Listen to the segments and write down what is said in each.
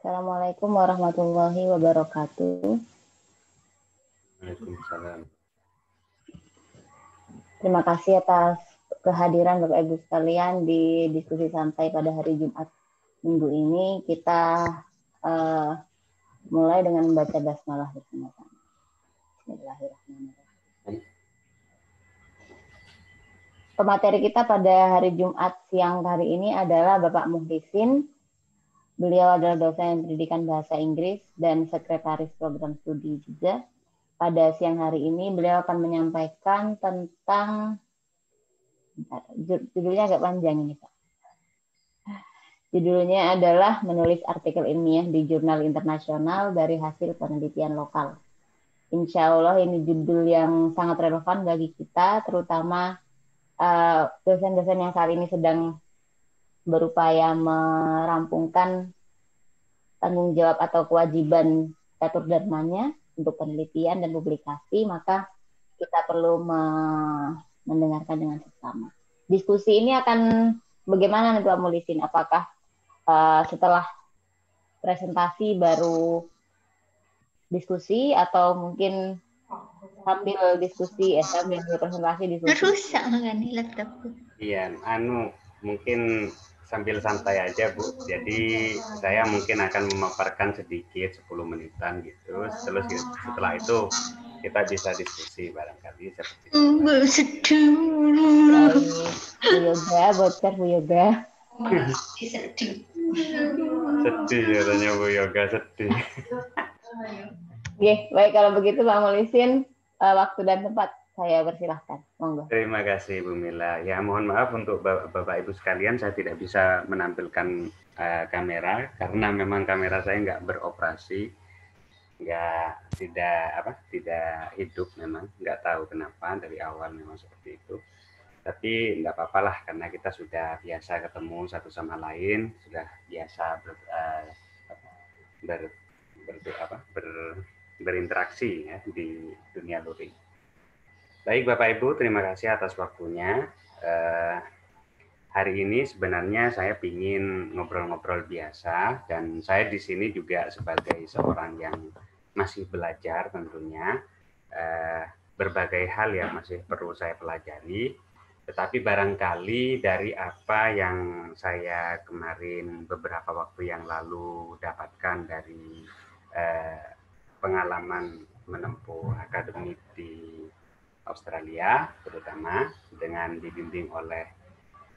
Assalamualaikum warahmatullahi wabarakatuh. Waalaikumsalam. Terima kasih atas kehadiran Bapak Ibu sekalian di diskusi santai pada hari Jumat minggu ini. Kita mulai dengan membaca basmalah bersama-sama. Bismillahirrahmanirrahim. Pemateri kita pada hari Jumat siang hari ini adalah Bapak Muhlisin. Beliau adalah dosen pendidikan bahasa Inggris dan sekretaris program studi juga. Pada siang hari ini beliau akan menyampaikan tentang, judulnya agak panjang ini Pak. Judulnya adalah menulis artikel ilmiah di jurnal internasional dari hasil penelitian lokal. Insya Allah ini judul yang sangat relevan bagi kita, terutama dosen-dosen yang saat ini sedang berupaya merampungkan tanggung jawab atau kewajiban catur dharmanya untuk penelitian dan publikasi, maka kita perlu mendengarkan dengan seksama. Diskusi ini akan bagaimana nih Pak Muhlisin? Apakah setelah presentasi baru diskusi atau mungkin sambil diskusi sambil presentasi diskusi? Rusak kan laptopku. Iya, mungkin sambil santai aja Bu. Jadi saya mungkin akan memaparkan sedikit 10 menitan gitu. Terus setelah itu kita bisa diskusi barangkali seperti itu. Sedih. Bu Yoga, bocor Bu Yoga. Sedih. Sedih katanya Bu Yoga, sedih. Oke, baik kalau begitu Pak Muhlisin, waktu dan tempat saya persilahkan. Monggo. Terima kasih Bu Mila. Ya mohon maaf untuk Bapak Ibu sekalian, saya tidak bisa menampilkan kamera karena memang kamera saya nggak beroperasi, tidak hidup memang, nggak tahu kenapa dari awal memang seperti itu. Tapi nggak apa-apa lah karena kita sudah biasa ketemu satu sama lain, sudah biasa berinteraksi ya di dunia luring. Baik Bapak Ibu, terima kasih atas waktunya. Hari ini sebenarnya saya ingin ngobrol-ngobrol biasa dan saya di sini juga sebagai seorang yang masih belajar tentunya. Berbagai hal yang masih perlu saya pelajari. Tetapi barangkali dari apa yang saya kemarin beberapa waktu yang lalu dapatkan dari pengalaman menempuh akademik di Australia, terutama dengan dibimbing oleh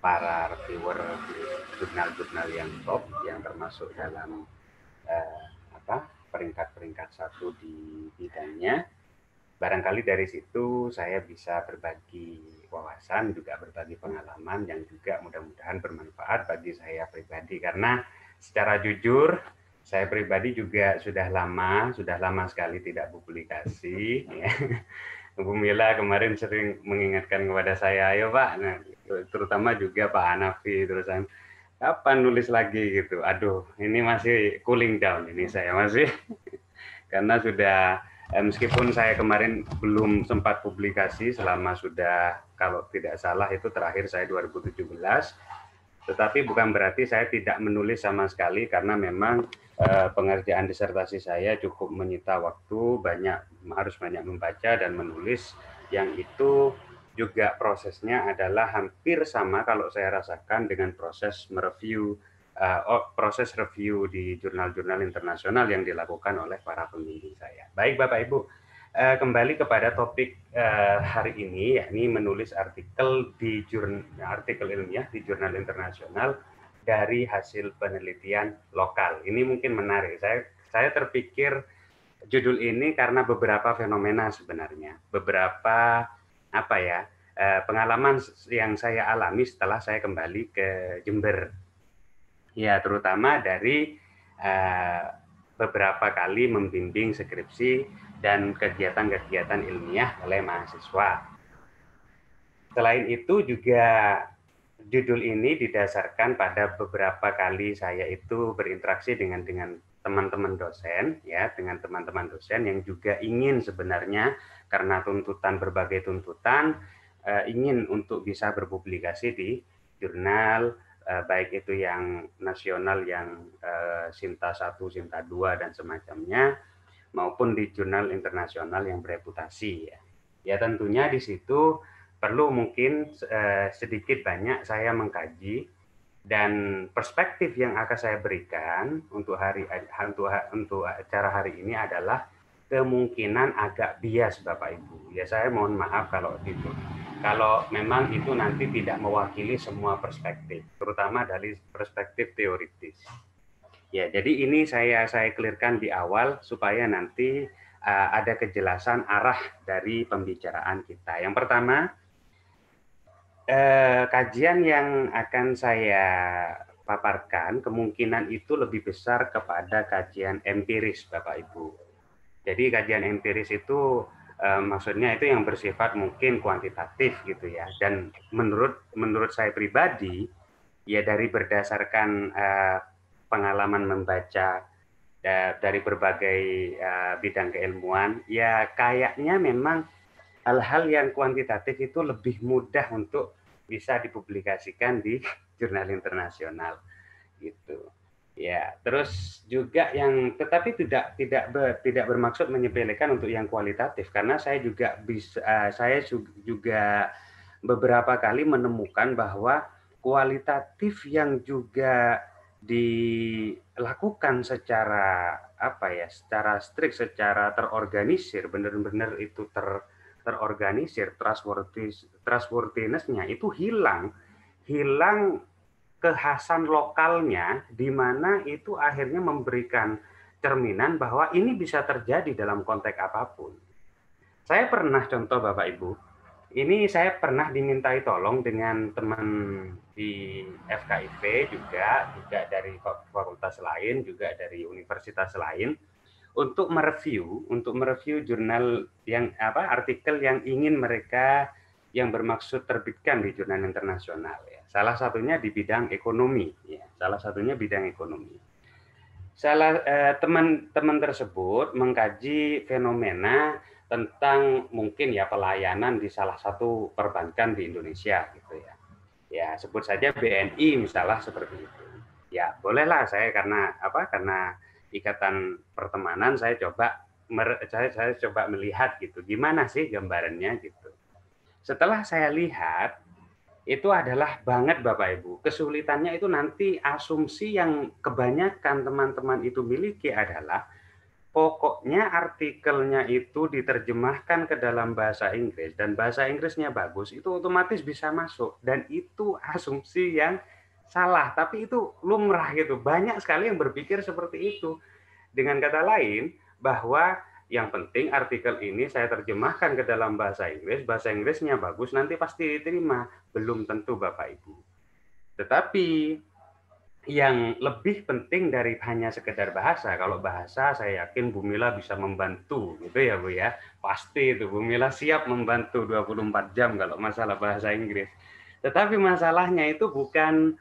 para reviewer di jurnal-jurnal yang top, yang termasuk dalam peringkat-peringkat satu di bidangnya. Barangkali dari situ saya bisa berbagi wawasan, juga berbagi pengalaman yang juga mudah-mudahan bermanfaat bagi saya pribadi. Karena secara jujur, saya pribadi juga sudah lama sekali tidak publikasi. Ya. Bu Mila kemarin sering mengingatkan kepada saya, ayo Pak, nah, terutama juga Pak Hanafi, terusan kapan nulis lagi gitu. Aduh, ini masih cooling down ini saya masih, karena sudah meskipun saya kemarin belum sempat publikasi selama sudah, kalau tidak salah itu terakhir saya 2017, tetapi bukan berarti saya tidak menulis sama sekali karena memang pengerjaan disertasi saya cukup menyita waktu, harus banyak membaca dan menulis, yang itu juga prosesnya adalah hampir sama kalau saya rasakan dengan proses mereview proses review di jurnal-jurnal internasional yang dilakukan oleh para pembimbing saya. Baik Bapak Ibu, kembali kepada topik hari ini, yakni menulis artikel ilmiah di jurnal internasional dari hasil penelitian lokal. Ini mungkin menarik. Saya terpikir judul ini karena beberapa fenomena sebenarnya, beberapa pengalaman yang saya alami setelah saya kembali ke Jember. Ya, terutama dari beberapa kali membimbing skripsi dan kegiatan-kegiatan ilmiah oleh mahasiswa. Selain itu juga judul ini didasarkan pada beberapa kali saya itu berinteraksi dengan teman-teman dosen, ya, dengan teman-teman dosen yang juga ingin sebenarnya karena berbagai tuntutan ingin untuk bisa berpublikasi di jurnal baik itu yang nasional yang Sinta 1, Sinta 2 dan semacamnya, maupun di jurnal internasional yang bereputasi ya. Ya tentunya di situ perlu mungkin sedikit banyak saya mengkaji, dan perspektif yang akan saya berikan untuk acara hari ini adalah kemungkinan agak bias Bapak Ibu. Ya saya mohon maaf kalau itu. Kalau memang itu nanti tidak mewakili semua perspektif, terutama dari perspektif teoritis. Ya, jadi ini saya clearkan di awal supaya nanti ada kejelasan arah dari pembicaraan kita. Yang pertama, kajian yang akan saya paparkan kemungkinan itu lebih besar kepada kajian empiris, Bapak Ibu. Jadi kajian empiris itu maksudnya itu yang bersifat mungkin kuantitatif gitu ya. Dan menurut saya pribadi, ya dari berdasarkan pengalaman membaca dari berbagai bidang keilmuan, ya kayaknya memang hal-hal yang kuantitatif itu lebih mudah untuk bisa dipublikasikan di jurnal internasional gitu. Ya, terus juga yang tetapi tidak bermaksud menyepelekan untuk yang kualitatif, karena saya juga beberapa kali menemukan bahwa kualitatif yang juga dilakukan secara secara strict, secara terorganisir, benar-benar itu terorganisir, trustworthiness-nya itu hilang kekhasan lokalnya, di mana itu akhirnya memberikan cerminan bahwa ini bisa terjadi dalam konteks apapun. Saya pernah contoh Bapak Ibu, ini saya pernah dimintai tolong dengan teman di FKIP juga dari fakultas lain, juga dari universitas lain, untuk mereview jurnal yang artikel yang ingin mereka yang bermaksud terbitkan di jurnal internasional ya. Salah satunya di bidang ekonomi ya. Teman-teman tersebut mengkaji fenomena tentang mungkin ya pelayanan di salah satu perbankan di Indonesia gitu ya. Ya, sebut saja BNI misalnya seperti itu. Ya, bolehlah saya karena ikatan pertemanan saya coba melihat gitu. Gimana sih gambarannya gitu. Setelah saya lihat, itu adalah banget Bapak Ibu. Kesulitannya itu nanti asumsi yang kebanyakan teman-teman itu miliki adalah pokoknya artikelnya itu diterjemahkan ke dalam bahasa Inggris dan bahasa Inggrisnya bagus, itu otomatis bisa masuk. Dan itu asumsi yang salah, tapi itu lumrah gitu. Banyak sekali yang berpikir seperti itu. Dengan kata lain, bahwa yang penting artikel ini saya terjemahkan ke dalam bahasa Inggrisnya bagus, nanti pasti diterima. Belum tentu Bapak Ibu. Tetapi yang lebih penting dari hanya sekedar bahasa, kalau bahasa saya yakin Bu Mila bisa membantu, gitu ya Bu ya. Pasti itu Bu Mila siap membantu 24 jam kalau masalah bahasa Inggris. Tetapi masalahnya itu bukan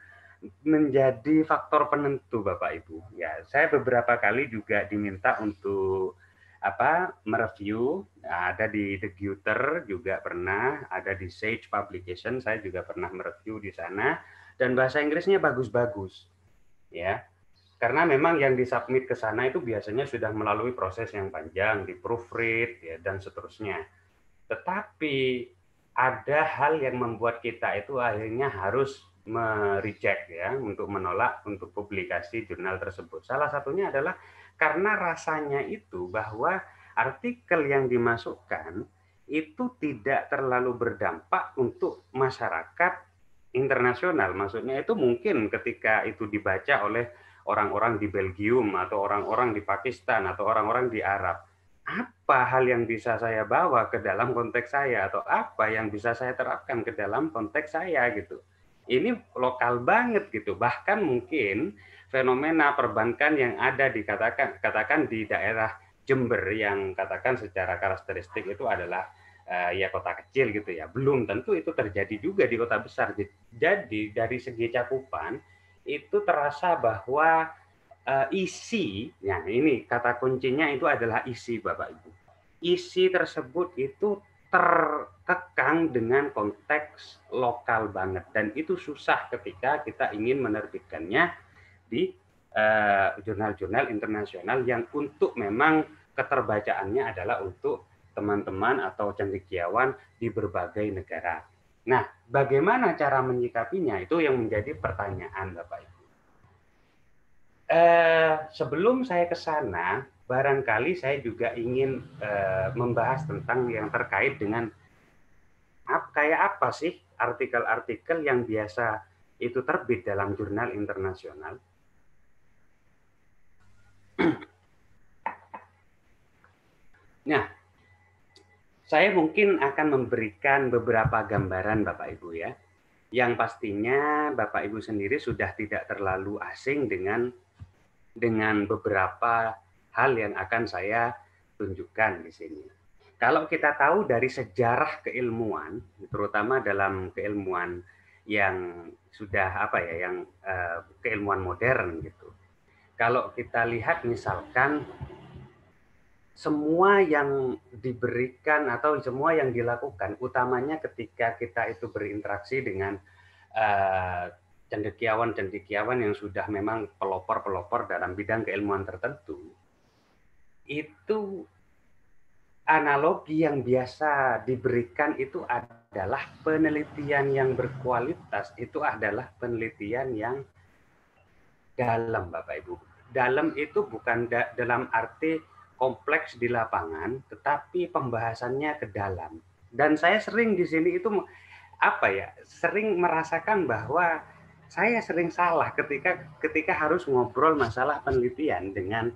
menjadi faktor penentu Bapak Ibu. Ya, saya beberapa kali juga diminta untuk mereview, ada di The Gutter juga pernah, ada di Sage Publication saya juga pernah mereview di sana, dan bahasa Inggrisnya bagus-bagus. Ya. Karena memang yang disubmit ke sana itu biasanya sudah melalui proses yang panjang, di proofread ya, dan seterusnya. Tetapi ada hal yang membuat kita itu akhirnya harus mereject ya, untuk menolak untuk publikasi jurnal tersebut. Salah satunya adalah karena rasanya itu bahwa artikel yang dimasukkan itu tidak terlalu berdampak untuk masyarakat internasional. Maksudnya itu mungkin ketika itu dibaca oleh orang-orang di Belgium atau orang-orang di Pakistan atau orang-orang di Arab, apa hal yang bisa saya bawa ke dalam konteks saya, atau apa yang bisa saya terapkan ke dalam konteks saya gitu. Ini lokal banget gitu. Bahkan mungkin fenomena perbankan yang ada katakan di daerah Jember yang katakan secara karakteristik itu adalah ya kota kecil gitu ya. Belum tentu itu terjadi juga di kota besar. Jadi dari segi cakupan itu terasa bahwa isi, ya ini kata kuncinya itu adalah isi Bapak Ibu. Isi tersebut itu terkekang dengan konteks lokal banget, dan itu susah ketika kita ingin menerbitkannya di jurnal-jurnal internasional yang untuk memang keterbacaannya adalah untuk teman-teman atau cendekiawan di berbagai negara. Nah, bagaimana cara menyikapinya itu yang menjadi pertanyaan Bapak Ibu. Sebelum saya ke sana, barangkali saya juga ingin membahas tentang yang terkait dengan kayak apa sih artikel-artikel yang biasa itu terbit dalam jurnal internasional. Nah, saya mungkin akan memberikan beberapa gambaran Bapak Ibu ya, yang pastinya Bapak Ibu sendiri sudah tidak terlalu asing dengan beberapa hal yang akan saya tunjukkan di sini. Kalau kita tahu dari sejarah keilmuan, terutama dalam keilmuan yang sudah yang keilmuan modern gitu. Kalau kita lihat misalkan semua yang diberikan atau semua yang dilakukan, utamanya ketika kita itu berinteraksi dengan cendekiawan-cendekiawan yang sudah memang pelopor-pelopor dalam bidang keilmuan tertentu, itu analogi yang biasa diberikan itu adalah penelitian yang berkualitas, itu adalah penelitian yang dalam, Bapak Ibu. Dalam itu bukan dalam arti kompleks di lapangan, tetapi pembahasannya ke dalam. Dan saya sering di sini itu sering merasakan bahwa saya sering salah ketika harus ngobrol masalah penelitian dengan.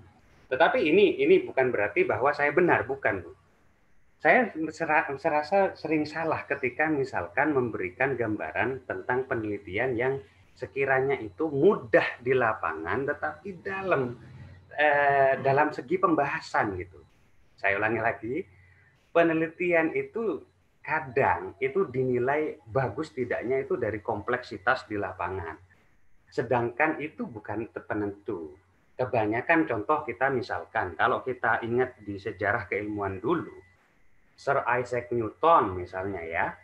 Tetapi ini bukan berarti bahwa saya benar, bukan, Bu. Saya serasa sering salah ketika misalkan memberikan gambaran tentang penelitian yang sekiranya itu mudah di lapangan, tetapi dalam segi pembahasan gitu. Saya ulangi lagi, penelitian itu kadang itu dinilai bagus tidaknya itu dari kompleksitas di lapangan. Sedangkan itu bukan penentu. Kebanyakan contoh kita misalkan, kalau kita ingat di sejarah keilmuan dulu, Sir Isaac Newton misalnya ya,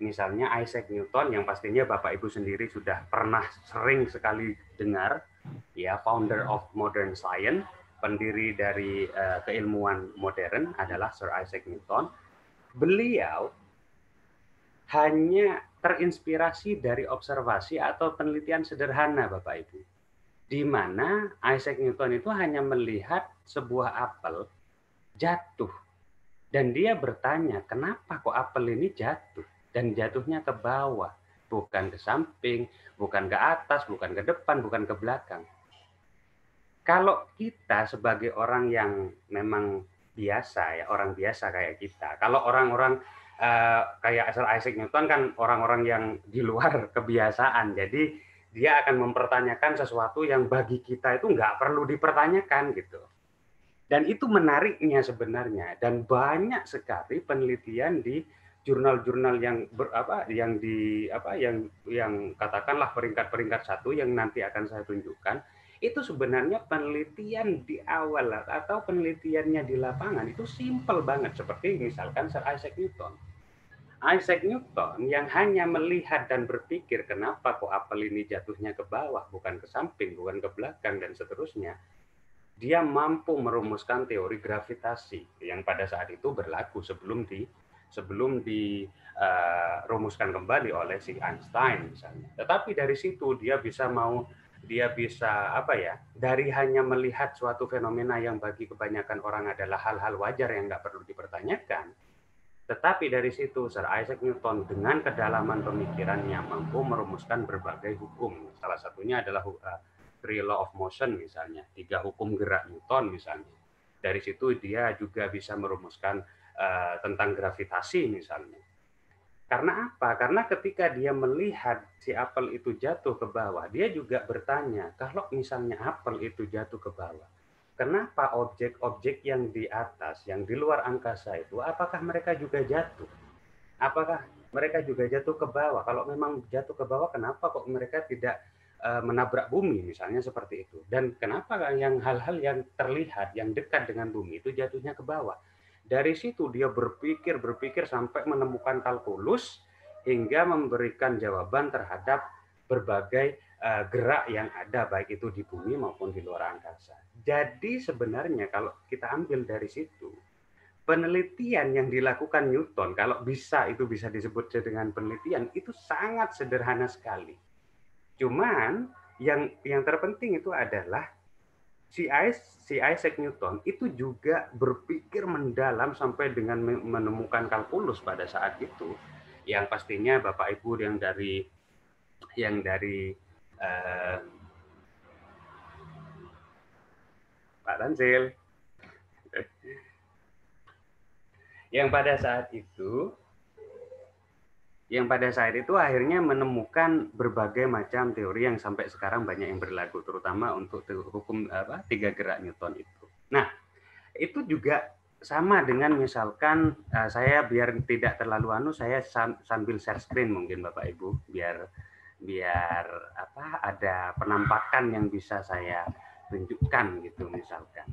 misalnya Isaac Newton yang pastinya Bapak Ibu sendiri sudah pernah sering sekali dengar, ya, founder of modern science, pendiri dari keilmuan modern adalah Sir Isaac Newton. Beliau hanya terinspirasi dari observasi atau penelitian sederhana, Bapak Ibu, di mana Isaac Newton itu hanya melihat sebuah apel jatuh dan dia bertanya, kenapa kok apel ini jatuh dan jatuhnya ke bawah, bukan ke samping, bukan ke atas, bukan ke depan, bukan ke belakang. Kalau kita sebagai orang yang memang biasa ya, orang biasa kayak kita, kalau orang-orang kayak Sir Isaac Newton kan orang-orang yang di luar kebiasaan, jadi dia akan mempertanyakan sesuatu yang bagi kita itu nggak perlu dipertanyakan gitu. Dan itu menariknya sebenarnya, dan banyak sekali penelitian di jurnal-jurnal yang katakanlah peringkat-peringkat satu yang nanti akan saya tunjukkan, itu sebenarnya penelitian di awal atau penelitiannya di lapangan itu simpel banget, seperti misalkan Sir Isaac Newton. Isaac Newton yang hanya melihat dan berpikir kenapa kok apel ini jatuhnya ke bawah, bukan ke samping, bukan ke belakang, dan seterusnya. Dia mampu merumuskan teori gravitasi yang pada saat itu berlaku sebelum dirumuskan kembali oleh si Einstein misalnya. Tetapi dari situ dia bisa dari hanya melihat suatu fenomena yang bagi kebanyakan orang adalah hal-hal wajar yang nggak perlu dipertanyakan. Tetapi dari situ Sir Isaac Newton dengan kedalaman pemikirannya mampu merumuskan berbagai hukum. Salah satunya adalah Three Law of Motion misalnya, 3 hukum gerak Newton misalnya. Dari situ dia juga bisa merumuskan tentang gravitasi misalnya. Karena apa? Karena ketika dia melihat si apel itu jatuh ke bawah, dia juga bertanya, kalau misalnya apel itu jatuh ke bawah, kenapa objek-objek yang di atas, yang di luar angkasa itu, apakah mereka juga jatuh? Apakah mereka juga jatuh ke bawah? Kalau memang jatuh ke bawah, kenapa kok mereka tidak menabrak bumi misalnya seperti itu, dan kenapa yang hal-hal yang terlihat yang dekat dengan bumi itu jatuhnya ke bawah? Dari situ dia berpikir sampai menemukan kalkulus hingga memberikan jawaban terhadap berbagai gerak yang ada baik itu di bumi maupun di luar angkasa. Jadi sebenarnya kalau kita ambil dari situ, penelitian yang dilakukan Newton, kalau itu bisa disebut dengan penelitian, itu sangat sederhana sekali. Cuman yang terpenting itu adalah si Isaac Newton itu juga berpikir mendalam sampai dengan menemukan kalkulus pada saat itu, yang pastinya Bapak Ibu yang dari Pak Tansil, yang pada saat itu akhirnya menemukan berbagai macam teori yang sampai sekarang banyak yang berlaku, terutama untuk hukum 3 gerak Newton itu. Nah, itu juga sama dengan misalkan saya biar tidak terlalu saya sambil share screen mungkin Bapak Ibu biar ada penampakan yang bisa saya tunjukkan gitu misalkan.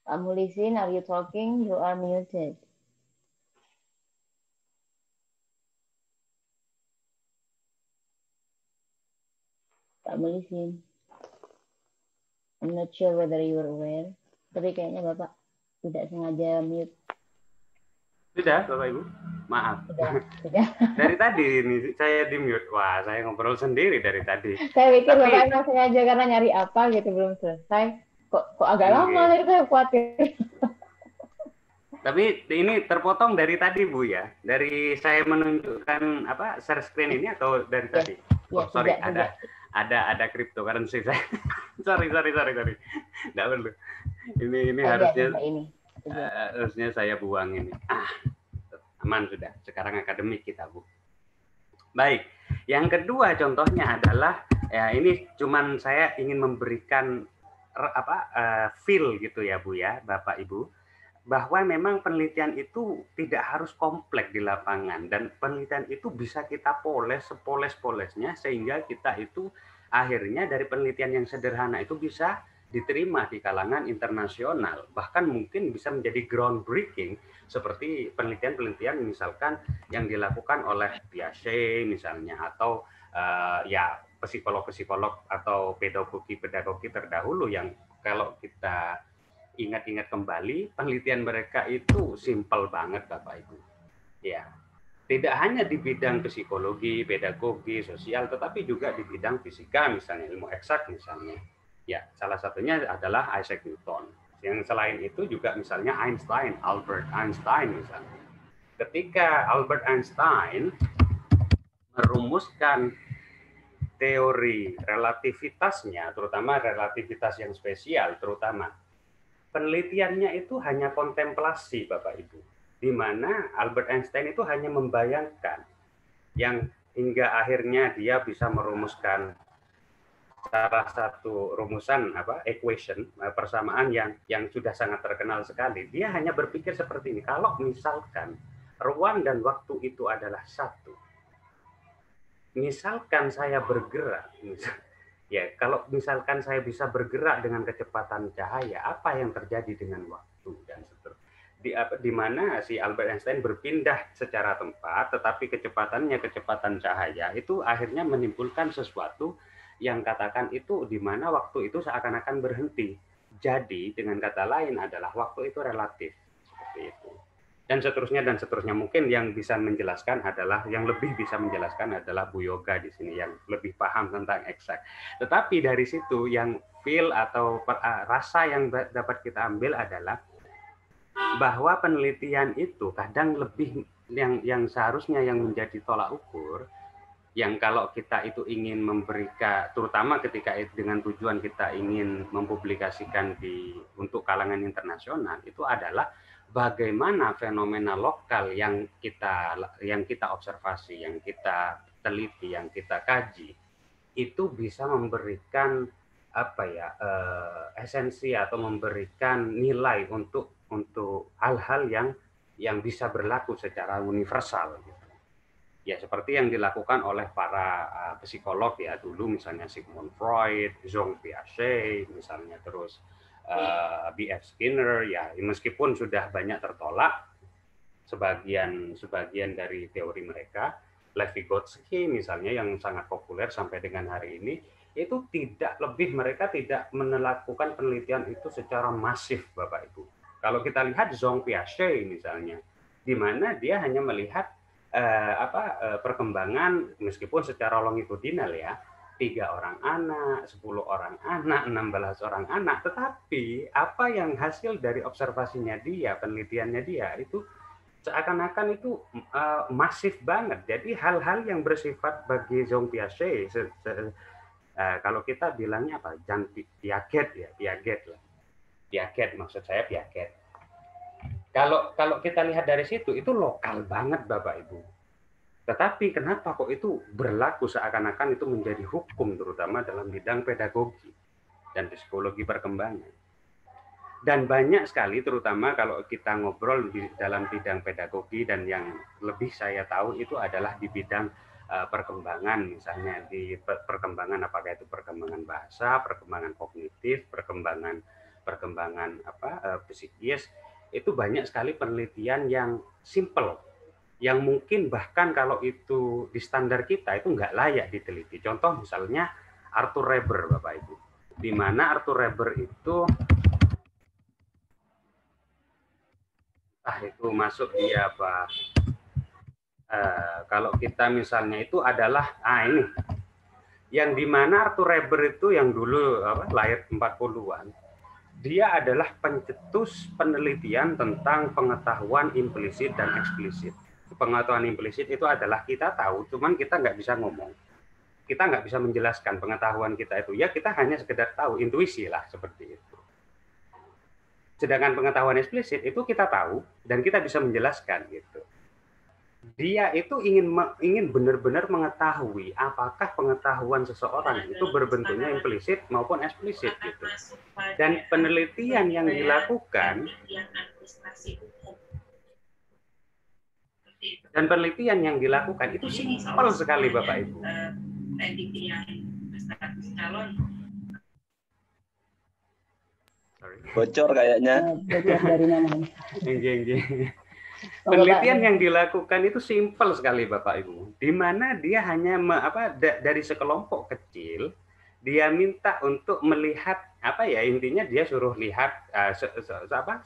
Pak Mulisin, are you talking? You are muted. Pak Mulisin. I'm not sure whether you are aware. Tapi kayaknya Bapak tidak sengaja mute. Sudah, Bapak Ibu? Maaf. Sudah. Dari tadi ini saya di mute. Wah, saya ngobrol sendiri dari tadi. Saya pikir Bapak emang sengaja karena nyari apa gitu belum selesai. Kok agak lama itu saya khawatir. Tapi ini terpotong dari tadi Bu ya. Dari saya menunjukkan share screen ini atau dari tadi? Oh, sorry, ada cryptocurrency saya. sorry. Enggak perlu. Ini harusnya saya buang ini. Aman sudah. Sekarang akademik kita, Bu. Baik. Yang kedua contohnya adalah ini cuman saya ingin memberikan feel gitu ya Bu ya, Bapak Ibu, bahwa memang penelitian itu tidak harus kompleks di lapangan dan penelitian itu bisa kita poles sepoles-polesnya sehingga kita itu akhirnya dari penelitian yang sederhana itu bisa diterima di kalangan internasional, bahkan mungkin bisa menjadi groundbreaking seperti penelitian-penelitian misalkan yang dilakukan oleh Piaget misalnya, atau psikolog-psikolog atau pedagogi terdahulu yang kalau kita ingat-ingat kembali penelitian mereka itu simpel banget Bapak Ibu. Ya, tidak hanya di bidang psikologi, pedagogi, sosial, tetapi juga di bidang fisika misalnya, ilmu eksak misalnya. Ya, salah satunya adalah Isaac Newton. Yang selain itu juga misalnya Albert Einstein misalnya. Ketika Albert Einstein merumuskan teori relativitasnya, terutama relativitas yang spesial, terutama penelitiannya itu hanya kontemplasi, Bapak Ibu, di mana Albert Einstein itu hanya membayangkan, yang hingga akhirnya dia bisa merumuskan salah satu rumusan equation, persamaan yang sudah sangat terkenal sekali. Dia hanya berpikir seperti ini, kalau misalkan ruang dan waktu itu adalah satu, misalkan saya bergerak, ya kalau misalkan saya bisa bergerak dengan kecepatan cahaya, apa yang terjadi dengan waktu dan seterusnya. Di mana si Albert Einstein berpindah secara tempat, tetapi kecepatannya kecepatan cahaya, itu akhirnya menimbulkan sesuatu yang katakan itu di mana waktu itu seakan-akan berhenti. Jadi dengan kata lain adalah waktu itu relatif, seperti itu. Dan seterusnya. Mungkin yang bisa menjelaskan adalah, yang lebih bisa menjelaskan adalah Bu Yoga di sini, yang lebih paham tentang eksak. Tetapi dari situ yang feel atau rasa yang dapat kita ambil adalah bahwa penelitian itu kadang lebih yang seharusnya yang menjadi tolak ukur, yang kalau kita itu ingin memberikan, terutama ketika dengan tujuan kita ingin mempublikasikan untuk kalangan internasional, itu adalah bagaimana fenomena lokal yang kita observasi, yang kita teliti, yang kita kaji, itu bisa memberikan esensi atau memberikan nilai untuk hal-hal yang bisa berlaku secara universal. Ya seperti yang dilakukan oleh para psikolog ya dulu, misalnya Sigmund Freud, Jean Piaget, misalnya terus B.F. Skinner, ya meskipun sudah banyak tertolak sebagian dari teori mereka, Lev Vygotsky misalnya yang sangat populer sampai dengan hari ini, itu mereka tidak melakukan penelitian itu secara masif, Bapak Ibu. Kalau kita lihat Jean Piaget misalnya, di mana dia hanya melihat perkembangan meskipun secara longitudinal ya, 3 orang anak, 10 orang anak, 16 orang anak, tetapi apa yang hasil dari observasinya dia, penelitiannya dia itu seakan-akan itu masif banget. Jadi hal-hal yang bersifat bagi Jean Piaget, kalau kita bilangnya apa, Piaget maksud saya Piaget. Kalau kita lihat dari situ, itu lokal banget Bapak Ibu. Tetapi kenapa kok itu berlaku seakan-akan itu menjadi hukum, terutama dalam bidang pedagogi dan psikologi perkembangan. Dan banyak sekali, terutama kalau kita ngobrol dalam bidang pedagogi, dan yang lebih saya tahu itu adalah di bidang perkembangan, misalnya di perkembangan, apakah itu perkembangan bahasa, perkembangan kognitif, perkembangan psikis, itu banyak sekali penelitian yang simple, yang mungkin bahkan kalau itu di standar kita itu nggak layak diteliti. Contoh misalnya Arthur Reber, Bapak Ibu, di mana Arthur Reber itu itu masuk di apa? Kalau kita misalnya itu adalah ini yang dimana Arthur Reber itu yang dulu lahir 40-an, dia adalah pencetus penelitian tentang pengetahuan implisit dan eksplisit. Pengetahuan implisit itu adalah kita tahu, cuman kita nggak bisa ngomong, kita nggak bisa menjelaskan pengetahuan kita itu, ya kita hanya sekedar tahu, intuisi lah seperti itu. Sedangkan pengetahuan eksplisit itu kita tahu dan kita bisa menjelaskan gitu. Dia itu ingin benar-benar mengetahui apakah pengetahuan seseorang itu berbentuknya implisit maupun eksplisit gitu. Dan penelitian yang dilakukan itu simpel sekali Bapak Ibu. Bocor kayaknya. Bocor dari mana? Penelitian yang dilakukan itu simpel sekali Bapak Ibu, di mana dia hanya dari sekelompok kecil, dia minta untuk melihat intinya dia suruh lihat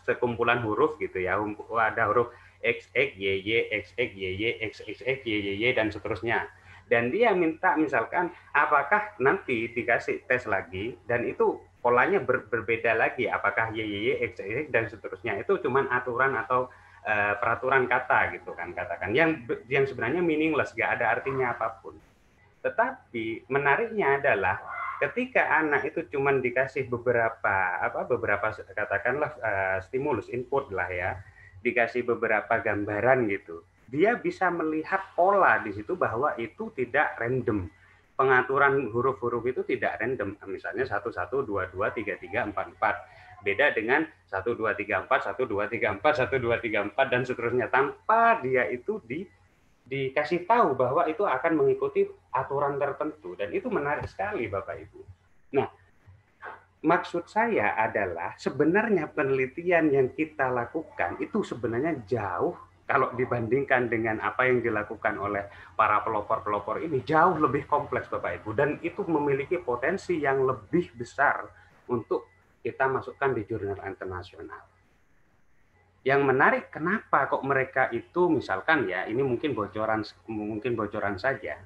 sekumpulan huruf gitu ya, ada huruf X, Y, Y, X, Y, Y, X, Y, Y, dan seterusnya. Dan dia minta misalkan apakah nanti dikasih tes lagi dan itu polanya berbeda lagi, apakah Y, Y, X, X, dan seterusnya. Itu cuman aturan atau peraturan kata gitu kan, katakan yang sebenarnya meaningless, gak ada artinya apapun. Tetapi menariknya adalah ketika anak itu cuma dikasih beberapa katakanlah stimulus input lah ya, dikasih beberapa gambaran gitu, dia bisa melihat pola di situ bahwa itu tidak random, pengaturan huruf-huruf itu tidak random. Misalnya 11, 22, 33, 44. Beda dengan 1, 2, 3, 4, 1, 2, 3, 4, 1, 2, 3, 4, dan seterusnya. Tanpa dia itu dikasih tahu bahwa itu akan mengikuti aturan tertentu. Dan itu menarik sekali Bapak Ibu. Nah, maksud saya adalah sebenarnya penelitian yang kita lakukan itu sebenarnya jauh, kalau dibandingkan dengan apa yang dilakukan oleh para pelopor-pelopor ini, jauh lebih kompleks Bapak Ibu, dan itu memiliki potensi yang lebih besar untuk kita masukkan di jurnal internasional. Yang menarik, kenapa kok mereka itu, misalkan ya, ini mungkin bocoran saja.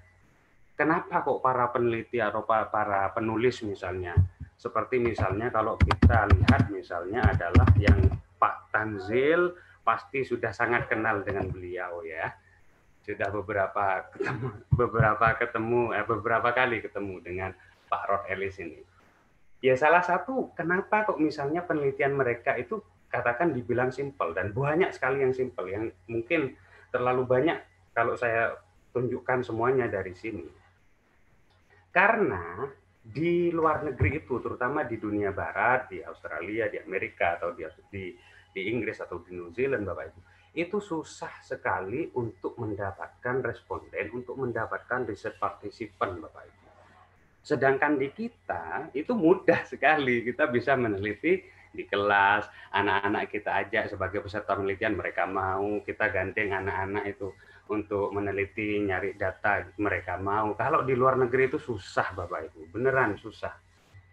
Kenapa kok para peneliti atau para penulis misalnya, seperti misalnya kalau kita lihat misalnya adalah yang Pak Tanzil, pasti sudah sangat kenal dengan beliau ya. Sudah beberapa kali ketemu dengan Pak Rod Ellis ini. Ya salah satu kenapa kok misalnya penelitian mereka itu katakan dibilang simpel, dan banyak sekali yang simpel, yang mungkin terlalu banyak kalau saya tunjukkan semuanya dari sini. Karena di luar negeri itu, terutama di dunia barat, di Australia, di Amerika, atau di Inggris atau di New Zealand, Bapak Ibu, itu susah sekali untuk mendapatkan responden, untuk mendapatkan riset partisipan, Bapak Ibu. Sedangkan di kita itu mudah sekali, kita bisa meneliti di kelas, anak-anak kita ajak sebagai peserta penelitian, mereka mau, kita gandeng anak-anak itu untuk meneliti, nyari data, mereka mau. Kalau di luar negeri itu susah Bapak Ibu, beneran susah.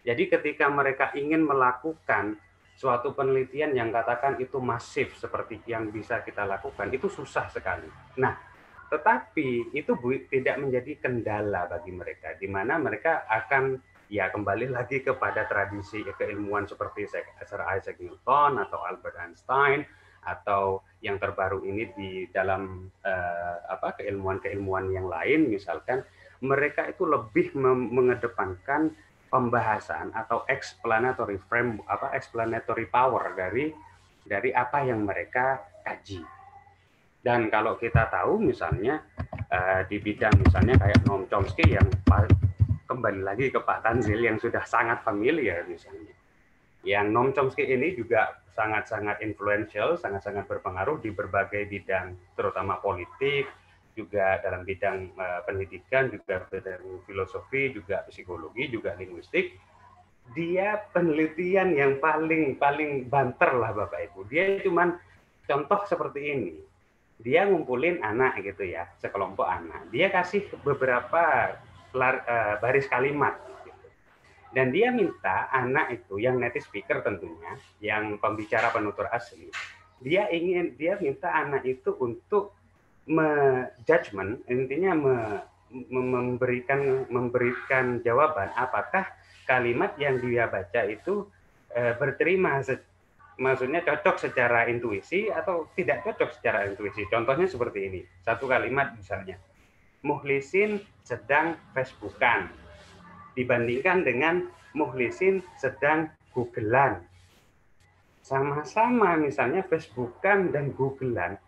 Jadi ketika mereka ingin melakukan suatu penelitian yang katakan itu masif seperti yang bisa kita lakukan, itu susah sekali. Nah, tetapi itu tidak menjadi kendala bagi mereka, di mana mereka akan ya kembali lagi kepada tradisi keilmuan seperti Sir Isaac Newton atau Albert Einstein, atau yang terbaru ini di dalam keilmuan-keilmuan yang lain, misalkan mereka itu lebih mengedepankan pembahasan atau explanatory power dari apa yang mereka kaji. Dan kalau kita tahu misalnya di bidang misalnya kayak Noam Chomsky, yang kembali lagi ke Pak Tanzil yang sudah sangat familiar misalnya. Yang Noam Chomsky ini juga sangat-sangat influential, sangat-sangat berpengaruh di berbagai bidang, terutama politik, juga dalam bidang pendidikan, juga bidang filosofi, juga psikologi, juga linguistik. Dia penelitian yang paling banter lah Bapak Ibu. Dia cuman contoh seperti ini. Dia ngumpulin anak gitu ya, sekelompok anak. Dia kasih beberapa baris kalimat. Dan dia minta anak itu yang native speaker tentunya, yang pembicara penutur asli, dia minta anak itu untuk judgment, intinya memberikan jawaban apakah kalimat yang dia baca itu berterima, maksudnya cocok secara intuisi atau tidak cocok secara intuisi. Contohnya seperti ini, satu kalimat misalnya, Mukhlisin sedang Facebookan dibandingkan dengan Mukhlisin sedang Googlean. Sama-sama misalnya Facebookan dan Googlean,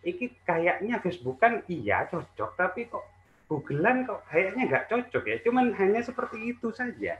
ini kayaknya Facebookan iya cocok, tapi kok Googlean kok kayaknya nggak cocok ya. Cuman hanya seperti itu saja.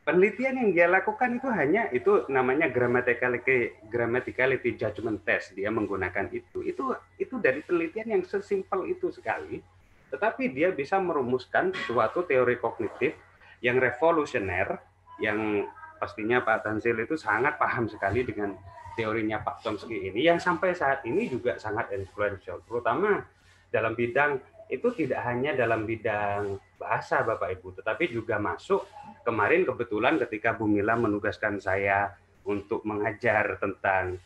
Penelitian yang dia lakukan itu namanya grammaticality judgment test. Dia menggunakan itu dari penelitian yang sesimpel itu sekali, tetapi dia bisa merumuskan suatu teori kognitif yang revolusioner, yang pastinya Pak Tanzil itu sangat paham sekali dengan teorinya Pak Chomsky ini, yang sampai saat ini juga sangat influential, terutama dalam bidang itu, tidak hanya dalam bidang bahasa Bapak Ibu, tetapi juga masuk kemarin kebetulan ketika Bu Mila menugaskan saya untuk mengajar tentang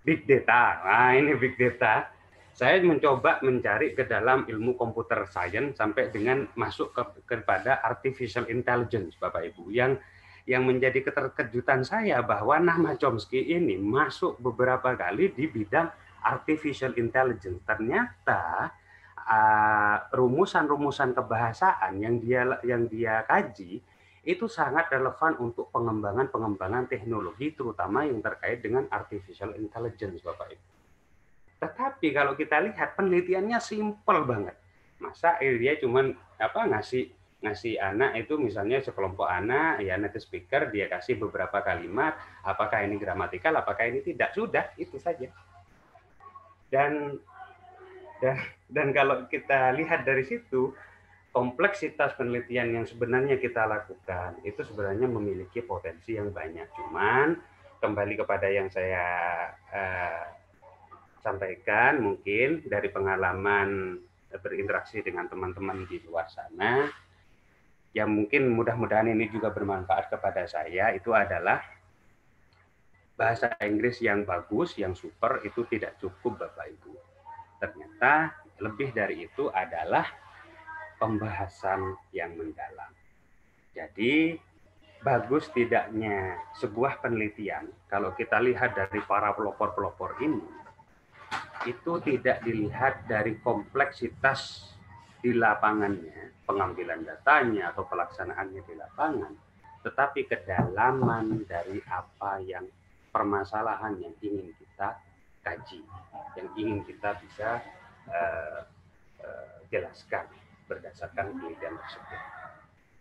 big data. Nah, ini big data. Saya mencoba mencari ke dalam ilmu computer science sampai dengan masuk kepada artificial intelligence Bapak Ibu, yang menjadi keterkejutan saya bahwa nama Chomsky ini masuk beberapa kali di bidang artificial intelligence. Ternyata rumusan-rumusan kebahasaan yang dia kaji itu sangat relevan untuk pengembangan teknologi, terutama yang terkait dengan artificial intelligence Bapak Ibu. Tetapi kalau kita lihat penelitiannya simpel banget. Masa dia cuman ngasih anak itu misalnya sekelompok anak, ya native speaker, dia kasih beberapa kalimat, apakah ini gramatikal, apakah ini tidak, sudah itu saja. Dan kalau kita lihat dari situ, kompleksitas penelitian yang sebenarnya kita lakukan itu sebenarnya memiliki potensi yang banyak. Cuman kembali kepada yang saya sampaikan, mungkin dari pengalaman berinteraksi dengan teman-teman di luar sana, yang mungkin mudah-mudahan ini juga bermanfaat kepada saya, itu adalah bahasa Inggris yang bagus, yang super, itu tidak cukup Bapak Ibu. Ternyata lebih dari itu adalah pembahasan yang mendalam. Jadi bagus tidaknya sebuah penelitian, kalau kita lihat dari para pelopor-pelopor ini, itu tidak dilihat dari kompleksitas di lapangannya, pengambilan datanya atau pelaksanaannya di lapangan, tetapi kedalaman dari apa yang permasalahan yang ingin kita kaji, yang ingin kita bisa jelaskan berdasarkan penelitian tersebut.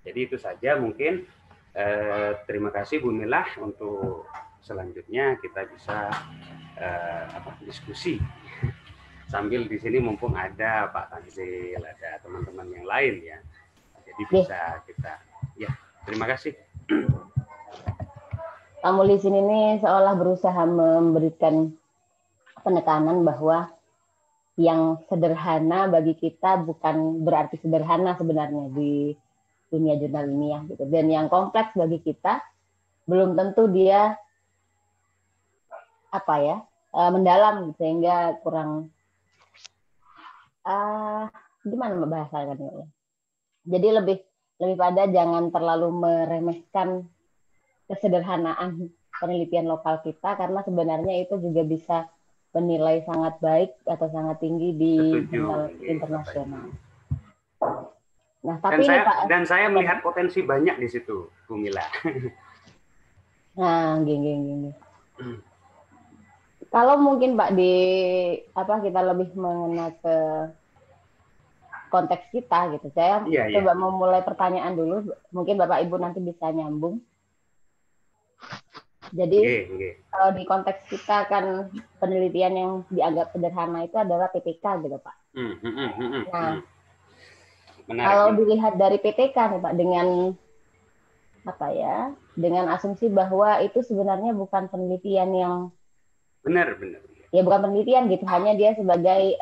Jadi itu saja mungkin. Terima kasih Bu Milah. Untuk selanjutnya kita bisa diskusi sambil di sini mumpung ada Pak Tanzil, ada teman-teman yang lain ya. Jadi bisa kita ya. Terima kasih. Pak Muli sini nih seolah berusaha memberikan penekanan bahwa yang sederhana bagi kita bukan berarti sederhana sebenarnya di dunia jurnal ilmiah gitu. Dan yang kompleks bagi kita belum tentu dia mendalam, sehingga kurang gimana membahasakan ya. Jadi lebih pada jangan terlalu meremehkan kesederhanaan penelitian lokal kita, karena sebenarnya itu juga bisa bernilai sangat baik atau sangat tinggi di jurnal internasional. Nah, tapi saya melihat potensi banyak di situ, Bu Mila. Nah, gini. Kalau mungkin Pak kita lebih mengenai ke konteks kita gitu. Saya coba memulai pertanyaan dulu, mungkin Bapak Ibu nanti bisa nyambung. Jadi kalau di konteks kita kan penelitian yang dianggap sederhana itu adalah PTK gitu Pak. Nah, menarik. Kalau dilihat dari PTK nih Pak, dengan asumsi bahwa itu sebenarnya bukan penelitian yang benar. Ya bukan penelitian gitu, hanya dia sebagai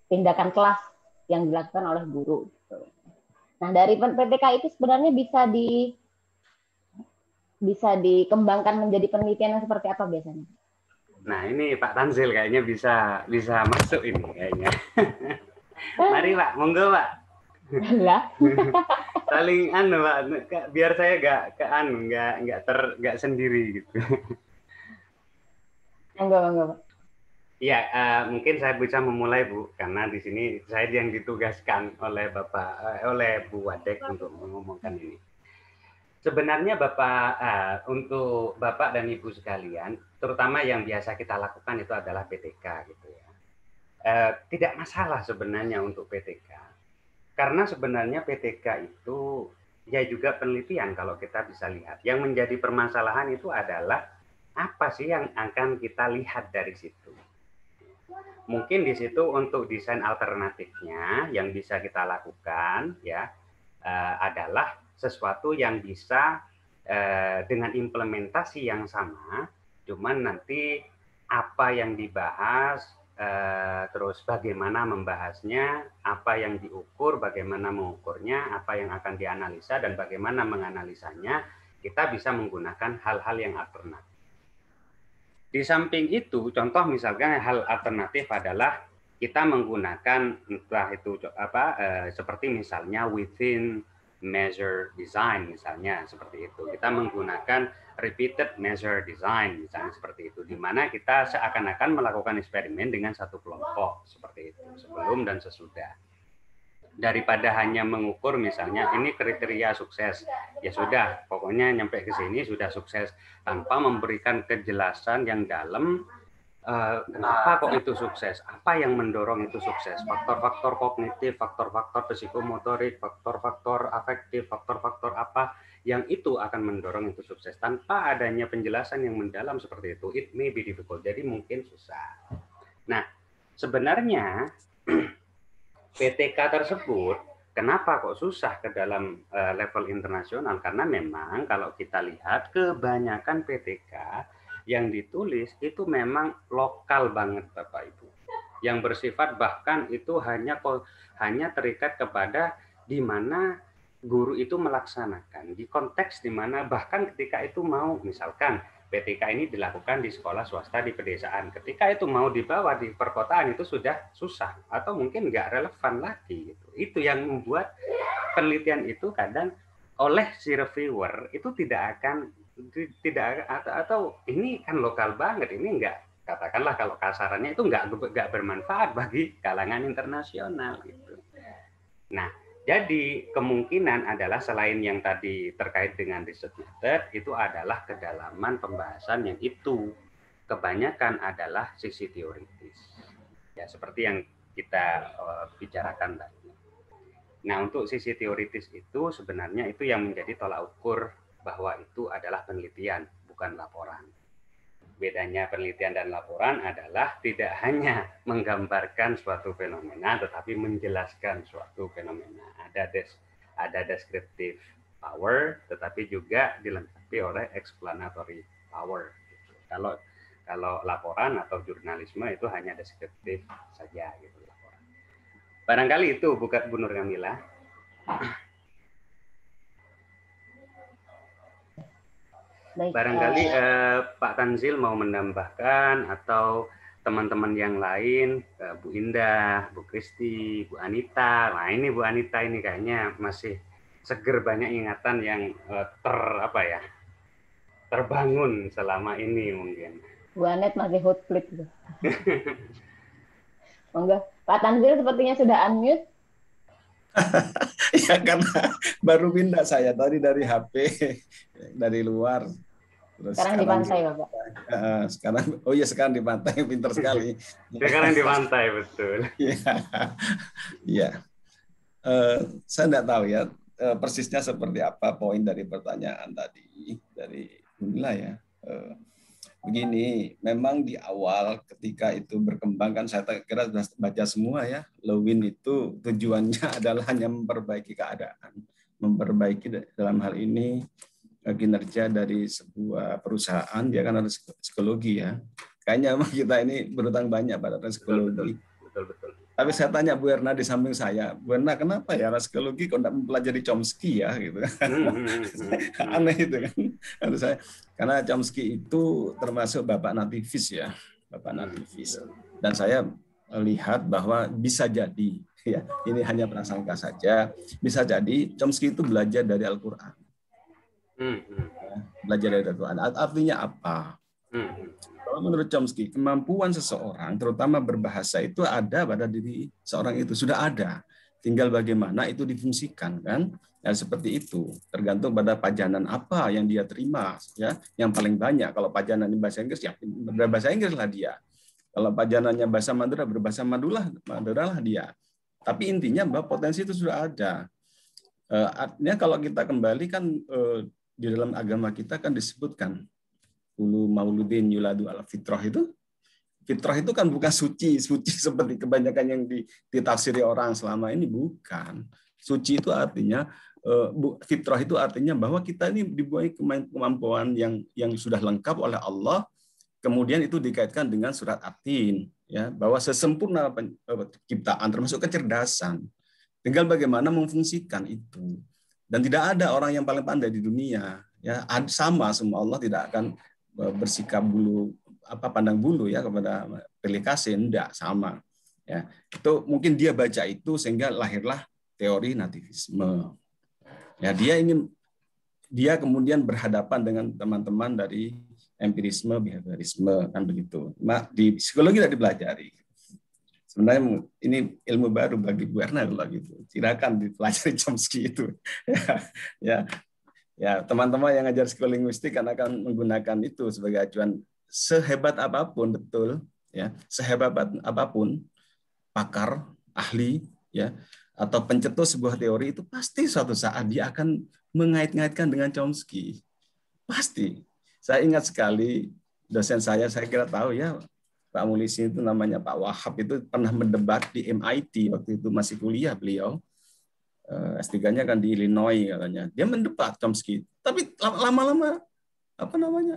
tindakan kelas yang dilakukan oleh guru. Gitu. Nah, dari PTK itu sebenarnya bisa dikembangkan menjadi penelitian yang seperti apa biasanya? Nah, ini Pak Tanzil kayaknya bisa masuk ini kayaknya. Mari Pak, monggo Pak. Lah. Saling Pak, biar saya nggak sendiri gitu. Enggak. Ya, mungkin saya bisa memulai Bu, karena di sini saya yang ditugaskan oleh Bu Wadek untuk mengomongkan ini. Sebenarnya untuk Bapak dan Ibu sekalian, terutama yang biasa kita lakukan itu adalah PTK gitu ya. Tidak masalah sebenarnya untuk PTK, karena sebenarnya PTK itu ya juga penelitian kalau kita bisa lihat. Yang menjadi permasalahan itu adalah apa sih yang akan kita lihat dari situ. Mungkin di situ untuk desain alternatifnya yang bisa kita lakukan ya adalah sesuatu yang bisa dengan implementasi yang sama, cuman nanti apa yang dibahas, terus bagaimana membahasnya, apa yang diukur, bagaimana mengukurnya, apa yang akan dianalisa, dan bagaimana menganalisanya, kita bisa menggunakan hal-hal yang alternatif. Di samping itu, contoh misalkan hal alternatif adalah kita menggunakan entah itu seperti misalnya within measure design misalnya seperti itu. Kita menggunakan repeated measure design misalnya seperti itu, di mana kita seakan-akan melakukan eksperimen dengan satu kelompok seperti itu sebelum dan sesudah. Daripada hanya mengukur misalnya ini kriteria sukses, ya sudah pokoknya nyampe ke sini sudah sukses tanpa memberikan kejelasan yang dalam kenapa kok itu sukses? Apa yang mendorong itu sukses? Faktor-faktor kognitif, faktor-faktor psikomotorik, faktor-faktor afektif, faktor-faktor apa yang itu akan mendorong itu sukses. Tanpa adanya penjelasan yang mendalam seperti itu, it may be difficult. Jadi mungkin susah. Nah, sebenarnya PTK tersebut kenapa kok susah ke dalam level internasional? Karena memang kalau kita lihat kebanyakan PTK yang ditulis itu memang lokal banget Bapak Ibu. Yang bersifat bahkan itu hanya terikat kepada di mana guru itu melaksanakan. Di konteks di mana bahkan ketika itu mau misalkan PTK ini dilakukan di sekolah swasta di pedesaan. Ketika itu mau dibawa di perkotaan itu sudah susah atau mungkin nggak relevan lagi. Gitu. Itu yang membuat penelitian itu kadang oleh si reviewer itu tidak atau ini kan lokal banget, ini nggak, katakanlah kalau kasarannya itu nggak bermanfaat bagi kalangan internasional gitu. Nah, jadi kemungkinan adalah selain yang tadi terkait dengan research method, itu adalah kedalaman pembahasan yang itu kebanyakan adalah sisi teoritis. Ya, seperti yang kita bicarakan tadi. Nah, untuk sisi teoritis itu sebenarnya itu yang menjadi tolak ukur bahwa itu adalah penelitian, bukan laporan. Bedanya penelitian dan laporan adalah tidak hanya menggambarkan suatu fenomena, tetapi menjelaskan suatu fenomena. Ada descriptive power, tetapi juga dilengkapi oleh explanatory power. Kalau laporan atau jurnalisme itu hanya deskriptif saja gitu. Barangkali itu Bu Nur Kamila. Barangkali Pak Tanzil mau menambahkan atau teman-teman yang lain, Bu Indah, Bu Kristi, Bu Anita. Nah ini Bu Anita ini kayaknya masih seger, banyak ingatan yang terbangun selama ini mungkin. Bu Anet masih hot plate. Monggo, Pak Tanzil sepertinya sudah unmute. Ya karena baru pindah saya tadi dari HP dari luar. Terus sekarang di pantai Bapak. Sekarang di pantai, pintar sekali. Sekarang di pantai betul. Iya. Saya tidak tahu ya persisnya seperti apa poin dari pertanyaan tadi dari Bunila ya. Begini, memang di awal ketika itu berkembang kan saya kira sudah baca semua ya. Lewin itu tujuannya adalah hanya memperbaiki keadaan, memperbaiki dalam hal ini kinerja dari sebuah perusahaan. Dia kan ada psikologi ya. Kayaknya memang kita ini berutang banyak pada psikologi. Betul. Tapi saya tanya Bu Erna di samping saya, Bu Erna kenapa ya psikologi kok tidak mempelajari Chomsky ya gitu. Aneh itu kan. Karena Chomsky itu termasuk bapak nativis ya, bapak nativis. Dan saya lihat bahwa bisa jadi ya, ini hanya prasangka saja, bisa jadi Chomsky itu belajar dari Al-Qur'an. Belajar dari Al-Qur'an. Artinya apa? Kalau menurut Chomsky, kemampuan seseorang, terutama berbahasa, itu ada pada diri seorang itu, sudah ada. Tinggal bagaimana itu difungsikan, kan? Ya, seperti itu. Tergantung pada pajanan apa yang dia terima, ya. Yang paling banyak, kalau pajanan bahasa Inggris, ya berbahasa Inggris lah dia. Kalau pajanannya bahasa Madura, berbahasa Madura lah dia. Tapi intinya bahwa potensi itu sudah ada. Artinya kalau kita kembali kan di dalam agama kita kan disebutkan ulu mauludin yuladu ala fitrah itu. Fitrah itu kan bukan suci seperti kebanyakan yang ditafsiri orang selama ini, bukan. Suci itu artinya fitrah itu artinya bahwa kita ini dibuai kemampuan yang sudah lengkap oleh Allah. Kemudian itu dikaitkan dengan surat At-Tin ya, bahwa sesempurna penciptaan termasuk kecerdasan. Tinggal bagaimana memfungsikan itu. Dan tidak ada orang yang paling pandai di dunia ya, sama semua. Allah tidak akan bersikap pandang bulu ya kepada pilih kasih, enggak sama ya. Itu mungkin dia baca itu sehingga lahirlah teori nativisme ya. Dia kemudian berhadapan dengan teman-teman dari empirisme, behaviorisme kan begitu. Di psikologi tidak dipelajari. Sebenarnya ini ilmu baru bagi Bu Erna kalau gitu. Silakan dipelajari Chomsky itu ya, teman-teman yang ngajar psikolinguistik kan akan menggunakan itu sebagai acuan. Sehebat apapun betul ya, sehebat apapun pakar, ahli, ya, atau pencetus sebuah teori itu pasti suatu saat dia akan mengait-ngaitkan dengan Chomsky. Pasti. Saya ingat sekali dosen saya kira tahu ya, Pak Mulisi itu namanya Pak Wahab, itu pernah mendebat di MIT waktu itu masih kuliah beliau. S3-nya kan di Illinois katanya. Dia mendebat Chomsky. Tapi lama-lama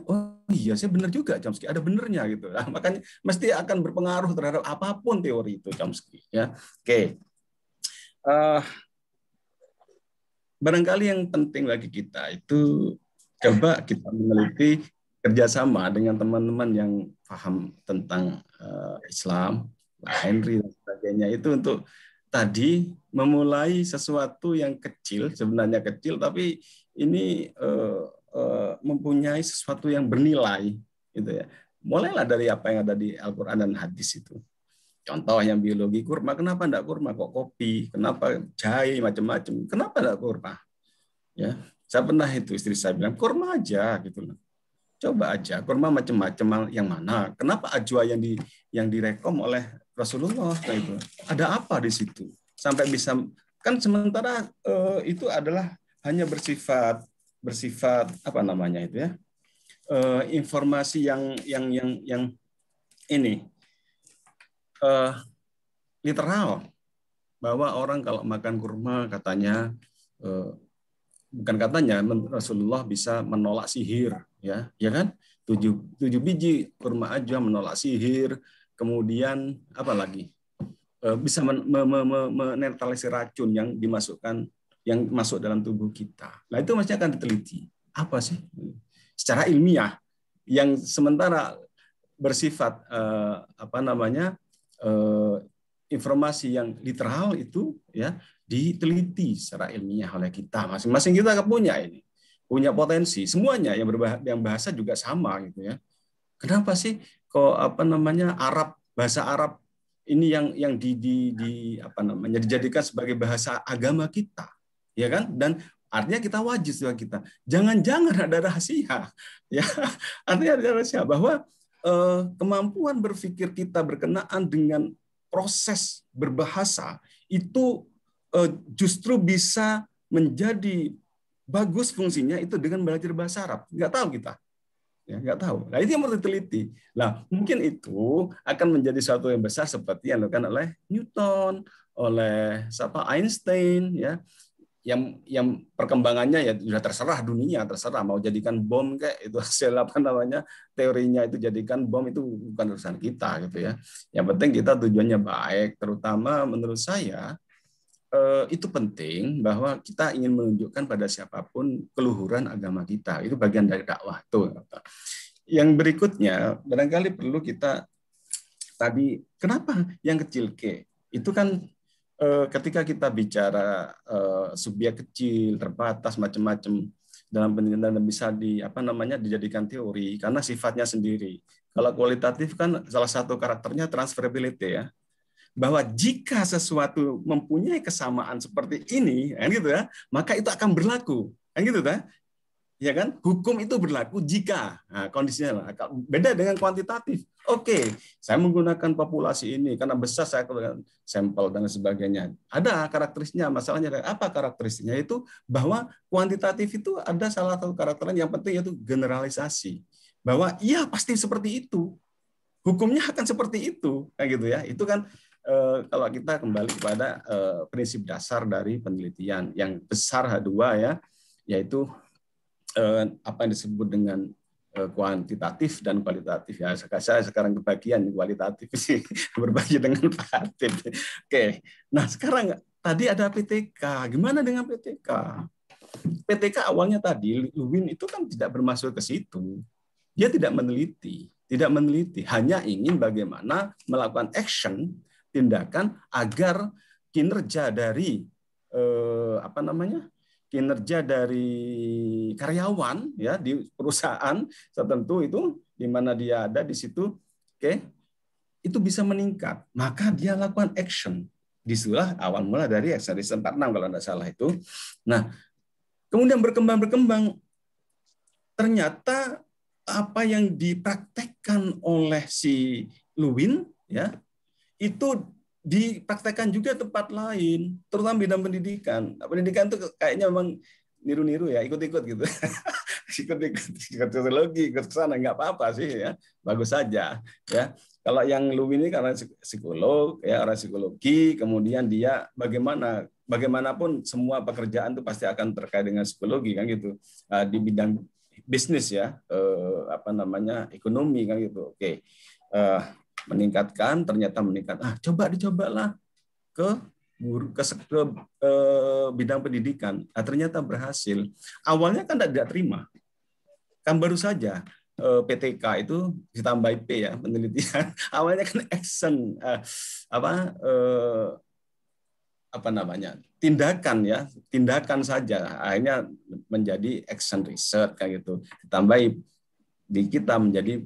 oh iya saya benar juga Chomsky, ada benernya gitu. Nah, makanya mesti akan berpengaruh terhadap apapun teori itu Chomsky, ya. Oke. Barangkali yang penting bagi kita itu coba kita meneliti kerjasama dengan teman-teman yang paham tentang Islam, Pak Henry dan sebagainya, itu untuk tadi memulai sesuatu yang kecil, sebenarnya kecil, tapi ini mempunyai sesuatu yang bernilai, gitu ya. Mulailah dari apa yang ada di Al-Quran dan hadis itu. Contoh yang biologi, kurma, kenapa enggak kurma kok kopi, kenapa jahe macam-macam, kenapa enggak kurma? Ya, saya pernah itu istri saya bilang kurma aja gitu loh. Coba aja kurma macam-macam yang mana? Kenapa ajwa yang direkom oleh Rasulullah itu? Ada apa di situ? Sampai bisa kan sementara itu adalah hanya bersifat apa namanya itu ya, informasi yang ini literal, bahwa orang kalau makan kurma katanya bukan katanya Rasulullah bisa menolak sihir, ya kan, 7 biji kurma aja menolak sihir, kemudian apa lagi, bisa menetralisir racun yang dimasukkan, yang masuk dalam tubuh kita. Nah itu mesti akan diteliti. Apa sih secara ilmiah yang sementara bersifat informasi yang literal itu ya diteliti secara ilmiah oleh kita. Masing-masing kita punya potensi. Semuanya yang bahasa juga sama gitu ya. Kenapa sih kok bahasa Arab ini yang dijadikan sebagai bahasa agama kita? Ya kan? Dan artinya kita wajib juga kita. Jangan-jangan ada rahasia. Ya, artinya ada rahasia bahwa kemampuan berpikir kita berkenaan dengan proses berbahasa itu justru bisa menjadi bagus fungsinya itu dengan belajar bahasa Arab. Nggak tahu kita. Ya, nggak tahu. Nah, itu yang perlu diteliti. Nah, mungkin itu akan menjadi sesuatu yang besar seperti yang dilakukan oleh Newton, oleh Einstein, ya. Yang perkembangannya ya sudah terserah dunia, terserah mau jadikan bom kayak itu hasil teorinya itu jadikan bom, itu bukan urusan kita gitu ya. Yang penting kita tujuannya baik, terutama menurut saya itu penting bahwa kita ingin menunjukkan pada siapapun keluhuran agama kita. Itu bagian dari dakwah tuh. Yang berikutnya barangkali perlu kita tadi kenapa yang kecil K itu kan ketika kita bicara subjek kecil, terbatas, macam-macam dalam penelitian bisa dijadikan teori karena sifatnya sendiri. Kalau kualitatif kan salah satu karakternya transferability ya. Bahwa jika sesuatu mempunyai kesamaan seperti ini, kan gitu ya, maka itu akan berlaku. Kan gitu kan? Ya kan? Hukum itu berlaku jika kondisinya beda dengan kuantitatif. Oke, saya menggunakan populasi ini karena besar saya gunakan sampel dan sebagainya. Ada karakteristiknya, masalahnya apa karakteristiknya? Itu bahwa kuantitatif itu ada salah satu karakternya yang penting yaitu generalisasi. Bahwa iya pasti seperti itu. Hukumnya akan seperti itu, kayak gitu ya. Itu kan kalau kita kembali kepada prinsip dasar dari penelitian yang besar H2 ya, yaitu apa yang disebut dengan kuantitatif dan kualitatif ya. Saya sekarang kebagian kualitatif sih berbagi dengan Pak Hatip. Oke. Nah, sekarang tadi ada PTK. Gimana dengan PTK? PTK awalnya tadi Lewin itu kan tidak bermaksud ke situ. Dia tidak meneliti, hanya ingin bagaimana melakukan action, tindakan agar kinerja dari kinerja dari karyawan ya di perusahaan tertentu itu di mana dia ada di situ, itu bisa meningkat. Maka dia lakukan action. Disitulah awal mula dari Excelsis 46 kalau tidak salah itu. Nah, kemudian berkembang. Ternyata apa yang dipraktekkan oleh si Lewin ya itu dipraktekkan juga tempat lain, terutama bidang pendidikan. Pendidikan itu kayaknya memang niru-niru ya, ikut-ikut gitu. ikut sosiologi, ikut ke sana nggak apa-apa sih ya, bagus saja ya. Kalau yang Lewin ini karena psikolog ya, orang psikologi, kemudian dia bagaimanapun semua pekerjaan itu pasti akan terkait dengan psikologi kan gitu. Di bidang bisnis ya, ekonomi kan gitu. Oke. Meningkatkan, ternyata meningkat. Dicobalah ke bidang pendidikan. Ternyata berhasil. Awalnya kan tidak terima. Kan baru saja PTK itu ditambah P ya, penelitian. Awalnya kan action tindakan saja. Akhirnya menjadi action research kayak gitu. Ditambah di kita menjadi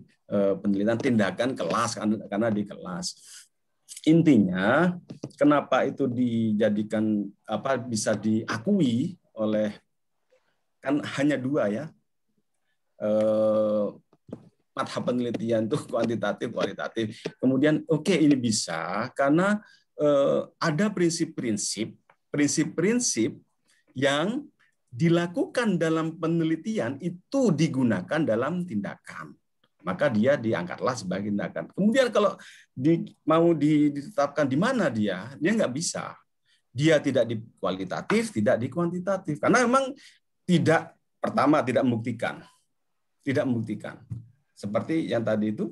penelitian tindakan kelas karena di kelas. Intinya kenapa itu dijadikan bisa diakui oleh kan hanya dua ya madhab penelitian tuh kuantitatif kualitatif. Kemudian ini bisa karena ada prinsip-prinsip yang dilakukan dalam penelitian itu digunakan dalam tindakan. Maka dia diangkatlah sebagai tindakan. Kemudian kalau mau ditetapkan di mana dia nggak bisa. Dia tidak di kualitatif, tidak di kuantitatif. Karena memang tidak membuktikan. Tidak membuktikan. Seperti yang tadi itu,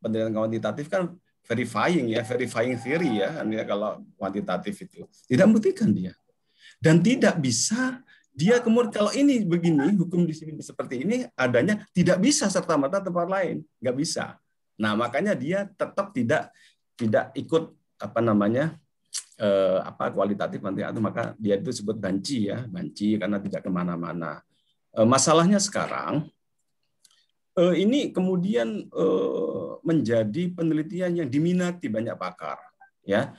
penelitian kuantitatif kan verifying theory ya. Kalau kuantitatif itu tidak membuktikan dia. Dan tidak bisa dia kemudian kalau ini begini hukum disiplin seperti ini adanya tidak bisa serta-merta tempat lain, nggak bisa. Nah makanya dia tetap tidak ikut kualitatif kuantitatif, maka dia itu disebut banci karena tidak kemana-mana. Masalahnya sekarang ini kemudian menjadi penelitian yang diminati banyak pakar ya.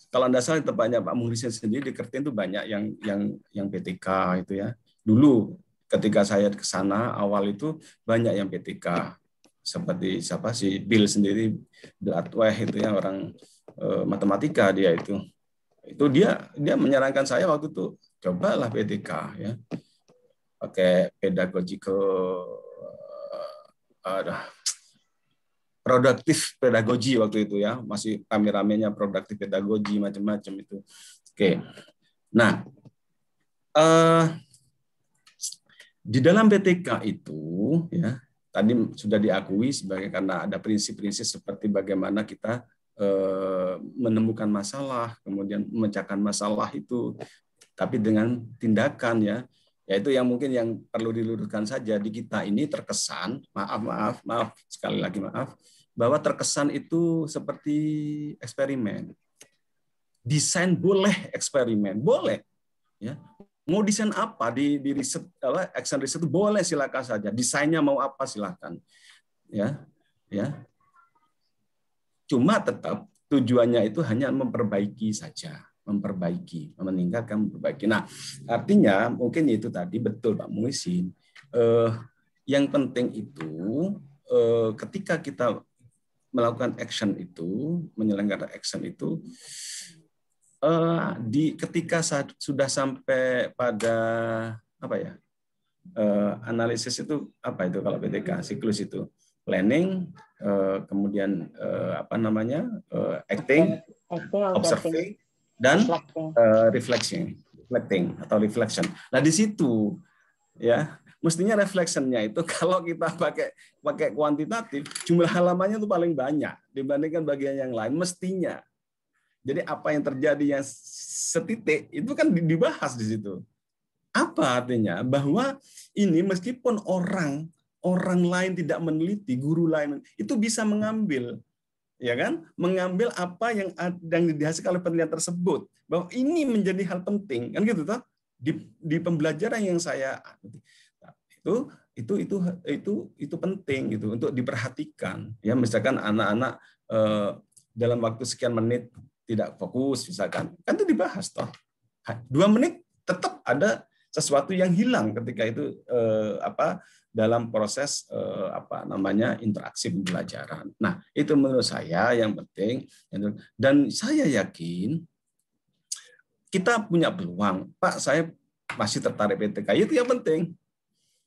Kalau Anda salah tepatnya Pak Muhrisin sendiri di Kertin itu banyak yang PTK itu ya. Dulu ketika saya ke sana awal itu banyak yang PTK. Seperti siapa sih Bill sendiri, Bill Atweh itu ya orang matematika dia itu. Itu dia menyarankan saya waktu itu cobalah PTK ya. Pakai pedagogical produktif pedagogi waktu itu ya, masih rame-ramenya produktif pedagogi macam-macam itu. Oke. Nah, di dalam PTK itu ya tadi sudah diakui sebagai karena ada prinsip-prinsip seperti bagaimana kita menemukan masalah, kemudian memecahkan masalah itu, tapi dengan tindakan ya. Yaitu yang mungkin yang perlu diluruskan saja di kita ini terkesan, maaf sekali lagi maaf, bahwa terkesan itu seperti eksperimen. Desain boleh eksperimen, boleh. Ya. Mau desain apa di riset, action riset itu boleh silakan saja. Desainnya mau apa silakan. Ya. Cuma tetap tujuannya itu hanya memperbaiki saja. Meningkatkan, memperbaiki. Nah, artinya mungkin itu tadi betul Pak Muhsin. Yang penting itu ketika kita melakukan action itu, menyelenggarakan action itu, ketika sudah sampai pada analisis itu apa itu kalau PTK siklus itu planning, kemudian acting, observing dan reflecting. Nah di situ ya mestinya reflectionnya itu kalau kita pakai kuantitatif jumlah halamannya itu paling banyak dibandingkan bagian yang lain mestinya. Jadi apa yang terjadi yang setitik itu kan dibahas di situ. Apa artinya? Bahwa ini meskipun orang lain tidak meneliti, guru lain itu bisa mengambil. Ya kan, mengambil apa yang dihasilkan oleh penelitian tersebut, bahwa ini menjadi hal penting, kan gitu toh di pembelajaran yang saya itu penting gitu untuk diperhatikan ya, misalkan anak-anak dalam waktu sekian menit tidak fokus misalkan, kan itu dibahas toh 2 menit tetap ada sesuatu yang hilang ketika itu dalam proses interaksi pembelajaran. Nah, itu menurut saya yang penting, dan saya yakin kita punya peluang. Pak, saya masih tertarik PTK, itu yang penting.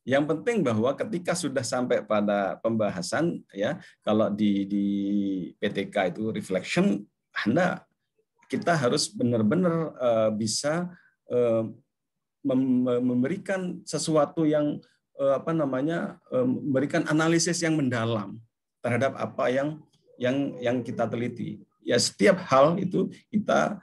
Yang penting bahwa ketika sudah sampai pada pembahasan, ya, kalau di PTK itu reflection, kita harus benar-benar bisa memberikan sesuatu yang memberikan analisis yang mendalam terhadap apa yang kita teliti. Ya, setiap hal itu kita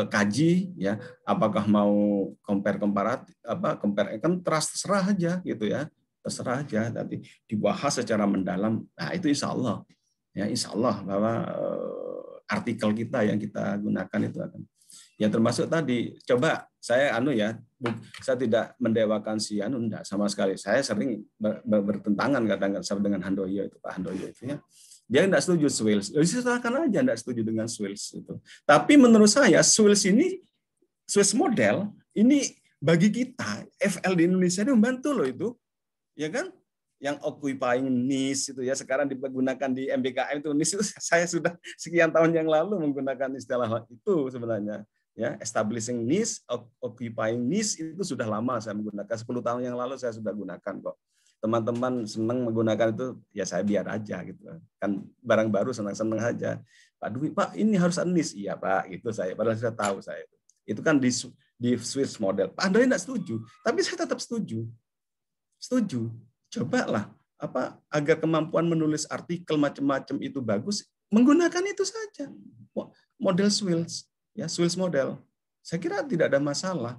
kaji, ya, apakah mau compare kan terserah aja gitu ya, terserah aja, nanti dibahas secara mendalam. Nah, itu insya Allah bahwa artikel kita yang kita gunakan itu akan, ya, termasuk tadi, coba saya saya tidak mendewakan si enggak sama sekali. Saya sering bertentangan kadang-kadang dengan Handoyo itu, Pak Handoyo itu, ya. Dia tidak setuju Swills. Silakan aja tidak setuju dengan Swills itu. Tapi menurut saya Swills model ini bagi kita FL di Indonesia ini membantu loh itu, ya kan? Yang occupying niche itu, ya, sekarang digunakan di MBKM itu niche itu, saya sudah sekian tahun yang lalu menggunakan istilah itu sebenarnya. Ya, establishing niche, occupying niche itu sudah lama saya menggunakan, 10 tahun yang lalu saya sudah gunakan kok. Teman-teman senang menggunakan itu, ya saya biar aja gitu kan, barang baru senang-senang aja. Pak Dwi, Pak, ini harus niche. Iya Pak, gitu saya, padahal saya tahu saya itu kan di Swiss model. Pak Andoi tidak setuju, tapi saya tetap setuju. Cobalah agar kemampuan menulis artikel macam-macam itu bagus, menggunakan itu saja model Swills, ya, Swills model. Saya kira tidak ada masalah.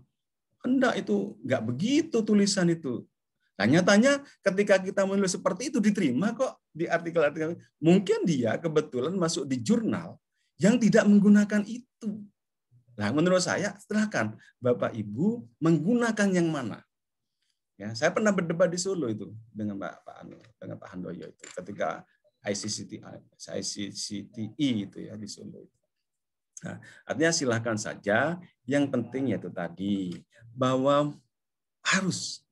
Hendak itu nggak begitu tulisan itu. Nah, nyatanya ketika kita menulis seperti itu diterima kok di artikel-artikel. Mungkin dia kebetulan masuk di jurnal yang tidak menggunakan itu. Nah, menurut saya silakan Bapak Ibu menggunakan yang mana. Ya, saya pernah berdebat di Solo itu dengan Pak Handoyo itu ketika ICCTI itu, ya, di Solo. Nah, artinya silakan saja. Yang penting yaitu tadi bahwa harus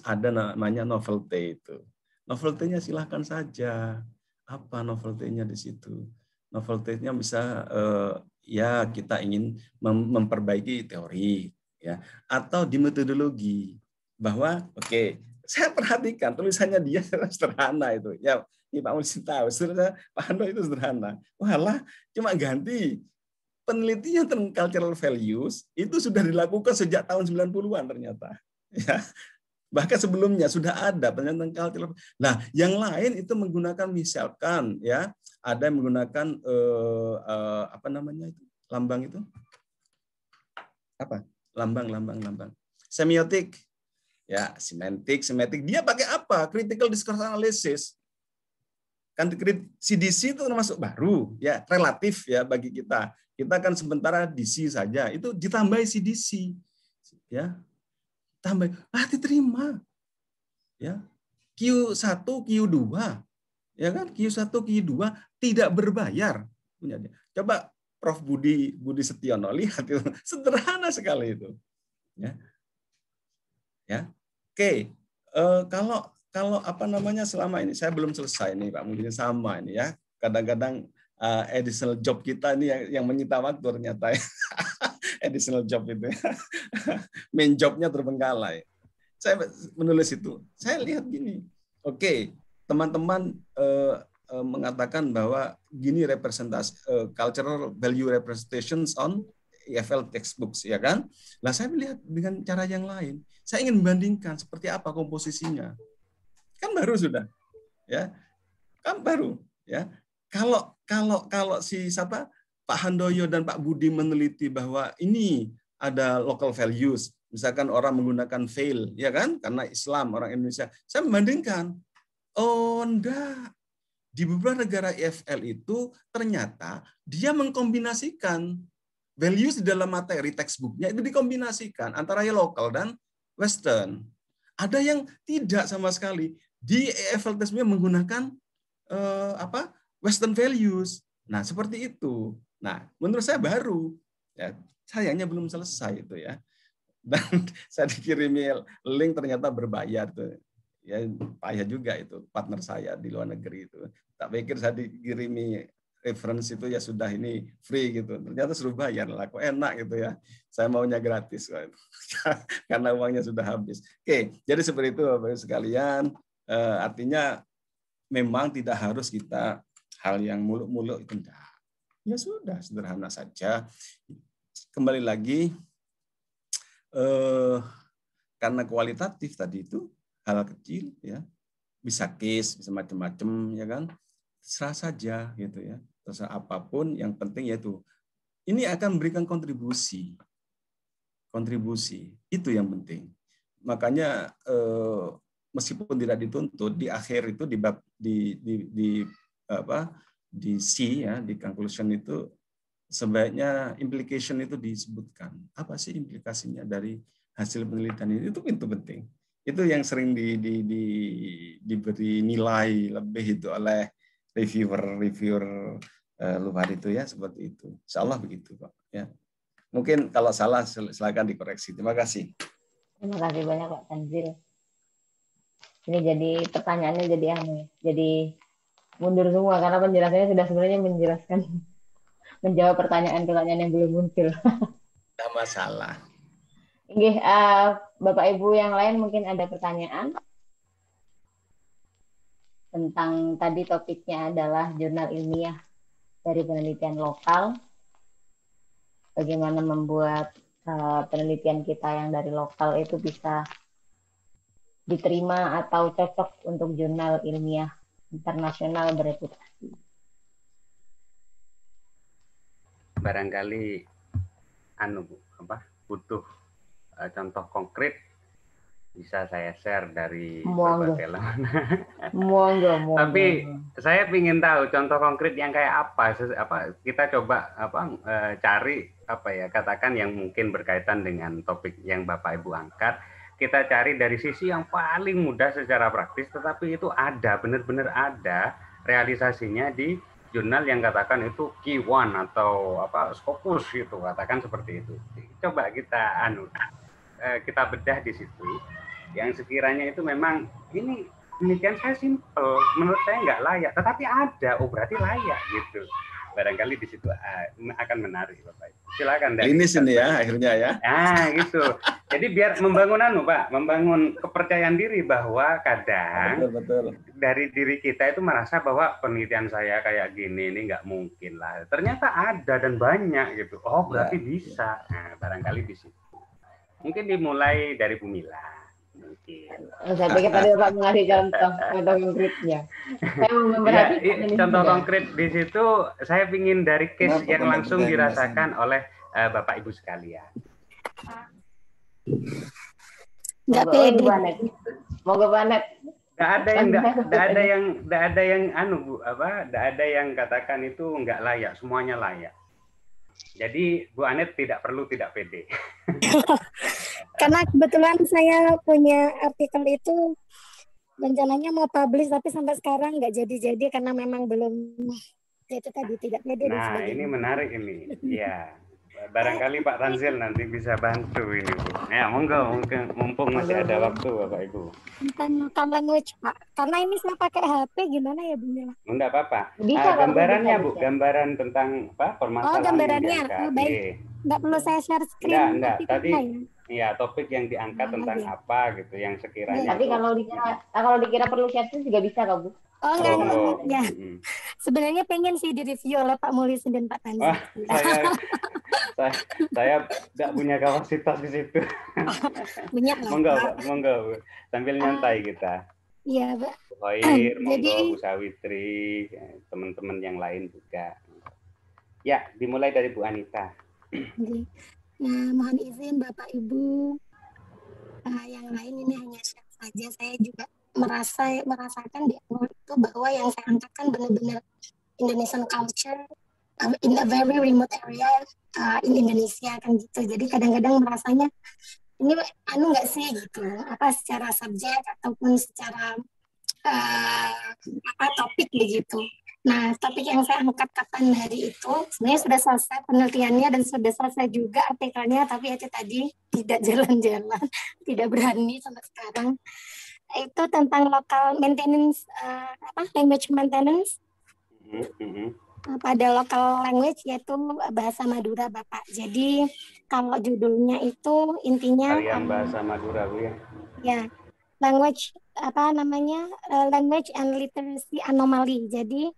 ada namanya novelty itu. Novelty-nya silahkan saja. Apa novelty-nya di situ? Novelty-nya bisa ya kita ingin memperbaiki teori, ya, atau di metodologi bahwa saya perhatikan tulisannya dia sederhana itu. Ya, ini Pak Mulsi tahu, Pak Hando itu sederhana. Walah, cuma ganti penelitian tentang cultural values itu sudah dilakukan sejak tahun 90-an ternyata. Ya, bahkan sebelumnya sudah ada penelitian cultural. Nah, yang lain itu menggunakan misalkan, ya, ada yang menggunakan lambang itu apa? Lambang. Semiotik, ya, semantik. Dia pakai apa? Critical discourse analysis. Kan CDC itu termasuk baru, ya, relatif, ya, bagi kita. Kita kan sementara DC saja. Itu ditambah CDC, ya. Tambah, diterima, ya, Q1, Q2, ya kan, Q1, Q2 tidak berbayar punya dia. Coba Prof Budi Setiono lihat itu, sederhana sekali itu, ya. Oke, kalau selama ini saya belum selesai nih Pak, mungkin sama ini, ya, kadang-kadang additional job kita ini yang menyita waktu ternyata, ya. Additional job itu, main jobnya terbengkalai. Saya menulis itu, saya lihat gini, teman-teman mengatakan bahwa gini representasi cultural value representations on EFL textbooks, ya kan? Nah, saya melihat dengan cara yang lain. Saya ingin membandingkan seperti apa komposisinya. Kan baru sudah, ya, kan baru, ya. Kalau si Pak Handoyo dan Pak Budi meneliti bahwa ini ada local values, misalkan orang menggunakan veil, ya kan, karena Islam orang Indonesia. Saya membandingkan, enggak. Di beberapa negara EFL itu ternyata dia mengkombinasikan values di dalam materi textbooknya itu dikombinasikan antara yang lokal dan Western. Ada yang tidak sama sekali. Di EFL textbooknya menggunakan Western values. Nah, seperti itu. Nah, menurut saya baru, ya, sayangnya belum selesai itu, ya. Dan saya dikirimi link ternyata berbayar tuh. Ya payah juga itu partner saya di luar negeri itu. Tak pikir saya dikirimi reference itu ya sudah ini free gitu. Ternyata suruh bayar lah, kok enak gitu ya. Saya maunya gratis karena uangnya sudah habis. Oke, jadi seperti itu Bapak Ibu sekalian. Artinya memang tidak harus kita hal yang muluk-muluk itu enggak. Ya sudah, sederhana saja. Kembali lagi karena kualitatif tadi itu hal kecil ya, bisa case, bisa macam-macam ya kan, terserah saja gitu ya, terserah apapun, yang penting yaitu ini akan memberikan kontribusi itu yang penting. Makanya meskipun tidak dituntut di akhir itu di C ya, di conclusion itu sebaiknya implication itu disebutkan. Apa sih implikasinya dari hasil penelitian ini? Itu penting. Itu yang sering diberi nilai lebih itu oleh reviewer luar itu ya, seperti itu. Insya Allah begitu Pak. Ya. Mungkin kalau salah silakan dikoreksi. Terima kasih. Terima kasih banyak Pak Tanzil. Ini jadi pertanyaannya jadi mundur semua karena penjelasannya sudah sebenarnya menjawab pertanyaan-pertanyaan yang belum muncul. Tidak masalah. Oke, Bapak Ibu yang lain mungkin ada pertanyaan tentang tadi topiknya adalah jurnal ilmiah dari penelitian lokal. Bagaimana membuat penelitian kita yang dari lokal itu bisa diterima atau cocok untuk jurnal ilmiah internasional bereputasi. Barangkali butuh contoh konkret, bisa saya share dari berbagai elemen. Monggo. Tapi saya ingin tahu contoh konkret yang kayak apa kita coba cari katakan yang mungkin berkaitan dengan topik yang Bapak Ibu angkat. Kita cari dari sisi yang paling mudah secara praktis, tetapi itu ada, benar-benar ada realisasinya di jurnal yang katakan itu key one atau Scopus gitu, katakan seperti itu. Coba kita bedah di situ yang sekiranya itu memang ini penelitian saya simpel, menurut saya nggak layak, tetapi ada, berarti layak gitu. Barangkali di situ akan menarik Bapak. Silakan. Ini sini ya akhirnya ya. Gitu. Jadi biar membangun kepercayaan diri bahwa kadang betul. Dari diri kita itu merasa bahwa penelitian saya kayak gini ini nggak mungkin lah. Ternyata ada dan banyak gitu. Berarti bisa. Nah, barangkali di situ. Mungkin dimulai dari Bu Mila. Mungkin. Saya pikir tadi Bapak mengasih contoh konkretnya. Saya memperhatikan contoh konkret di situ saya ingin dari case yang langsung dirasakan oleh Bapak Ibu sekalian. Nggak pede. Moga Banet. Nggak ada yang katakan itu nggak layak, semuanya layak. Jadi Bu Anet tidak perlu tidak pede. Karena kebetulan saya punya artikel itu rencananya mau publish tapi sampai sekarang nggak jadi karena memang belum itu tadi tidak pede. Nah ini menarik ini, ya. Barangkali Pak Tanzil nanti bisa bantu ini Bu. Ya monggo, mumpung masih ada waktu Bapak Ibu. Tentang language Pak, karena ini saya pakai HP gimana ya Bu Mila? Enggak apa-apa. Gambarannya Bu, gambaran tentang permasalahan. Gambarannya. Baik. Enggak perlu saya share screen. Enggak. Tadi ya topik yang diangkat tentang apa gitu yang sekiranya. Tapi kalau dikira perlu share screen juga bisa kok Bu. Enggak. Ya. Sebenarnya pengen sih direview oleh Pak Mulisin dan Pak Tanzil. Saya nggak punya kapasitas di situ. Banyak lah. Monggo, sambil nyantai kita. Iya, Pak. Khair, monggo Bu Sawitri, teman-teman yang lain juga. Ya, dimulai dari Bu Anita. Nah, mohon izin Bapak Ibu, yang lain ini hanya share saja. Saya juga merasakan di awal itu bahwa yang saya angkatkan benar-benar Indonesian culture in a very remote area in Indonesia kan gitu. Jadi kadang-kadang merasanya ini nggak sih gitu, secara subjek ataupun secara topik begitu. Nah, topik yang saya angkat kapan hari itu sebenarnya sudah selesai penelitiannya dan sudah selesai juga artikelnya, tapi itu tadi tidak jalan-jalan, tidak berani sampai sekarang. Itu tentang local maintenance, language maintenance pada local language, yaitu bahasa Madura, Bapak. Jadi kalau judulnya itu intinya Kalian bahasa Madura, Bu ya. Ya, language language and literacy anomaly. Jadi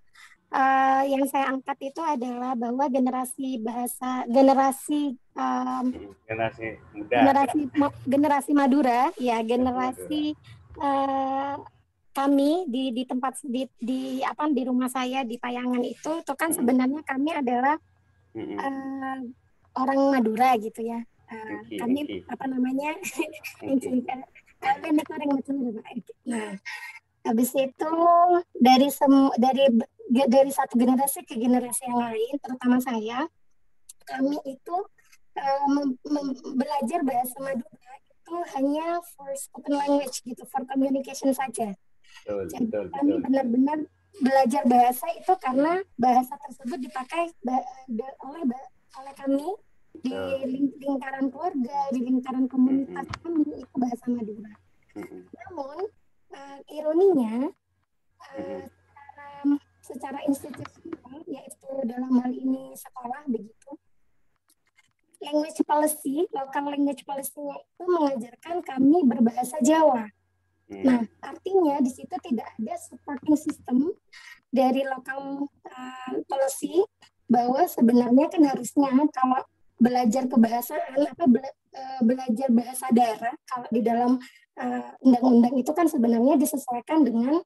yang saya angkat itu adalah bahwa generasi generasi Madura, ya generasi kami di tempat di rumah saya di Payangan itu kan sebenarnya kami adalah orang Madura gitu ya. Kami Nah, habis itu dari satu generasi ke generasi yang lain, terutama saya, kami itu belajar bahasa Madura itu hanya for spoken language gitu, for communication saja. Jadi kami benar-benar belajar bahasa itu karena bahasa tersebut dipakai oleh kami di lingkaran keluarga, di lingkaran komunitas kami, itu bahasa Madura. Namun ironinya secara institusional, yaitu dalam hal ini sekolah begitu, language policy, local language policy-nya itu mengajarkan kami berbahasa Jawa. Nah, artinya di situ tidak ada supporting system dari local policy bahwa sebenarnya kan harusnya kalau belajar kebahasaan belajar bahasa daerah kalau di dalam undang-undang itu kan sebenarnya disesuaikan dengan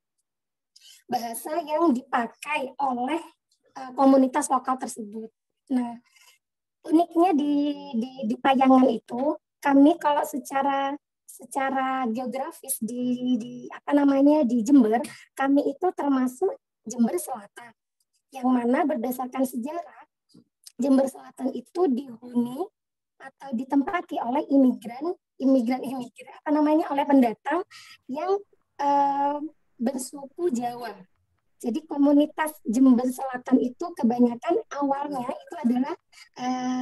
bahasa yang dipakai oleh komunitas lokal tersebut. Nah, uniknya di Payangan itu kami kalau secara geografis di Jember, kami itu termasuk Jember Selatan, yang mana berdasarkan sejarah Jember Selatan itu dihuni atau ditempati oleh oleh pendatang yang bersuku Jawa. Jadi komunitas Jember Selatan itu kebanyakan awalnya itu adalah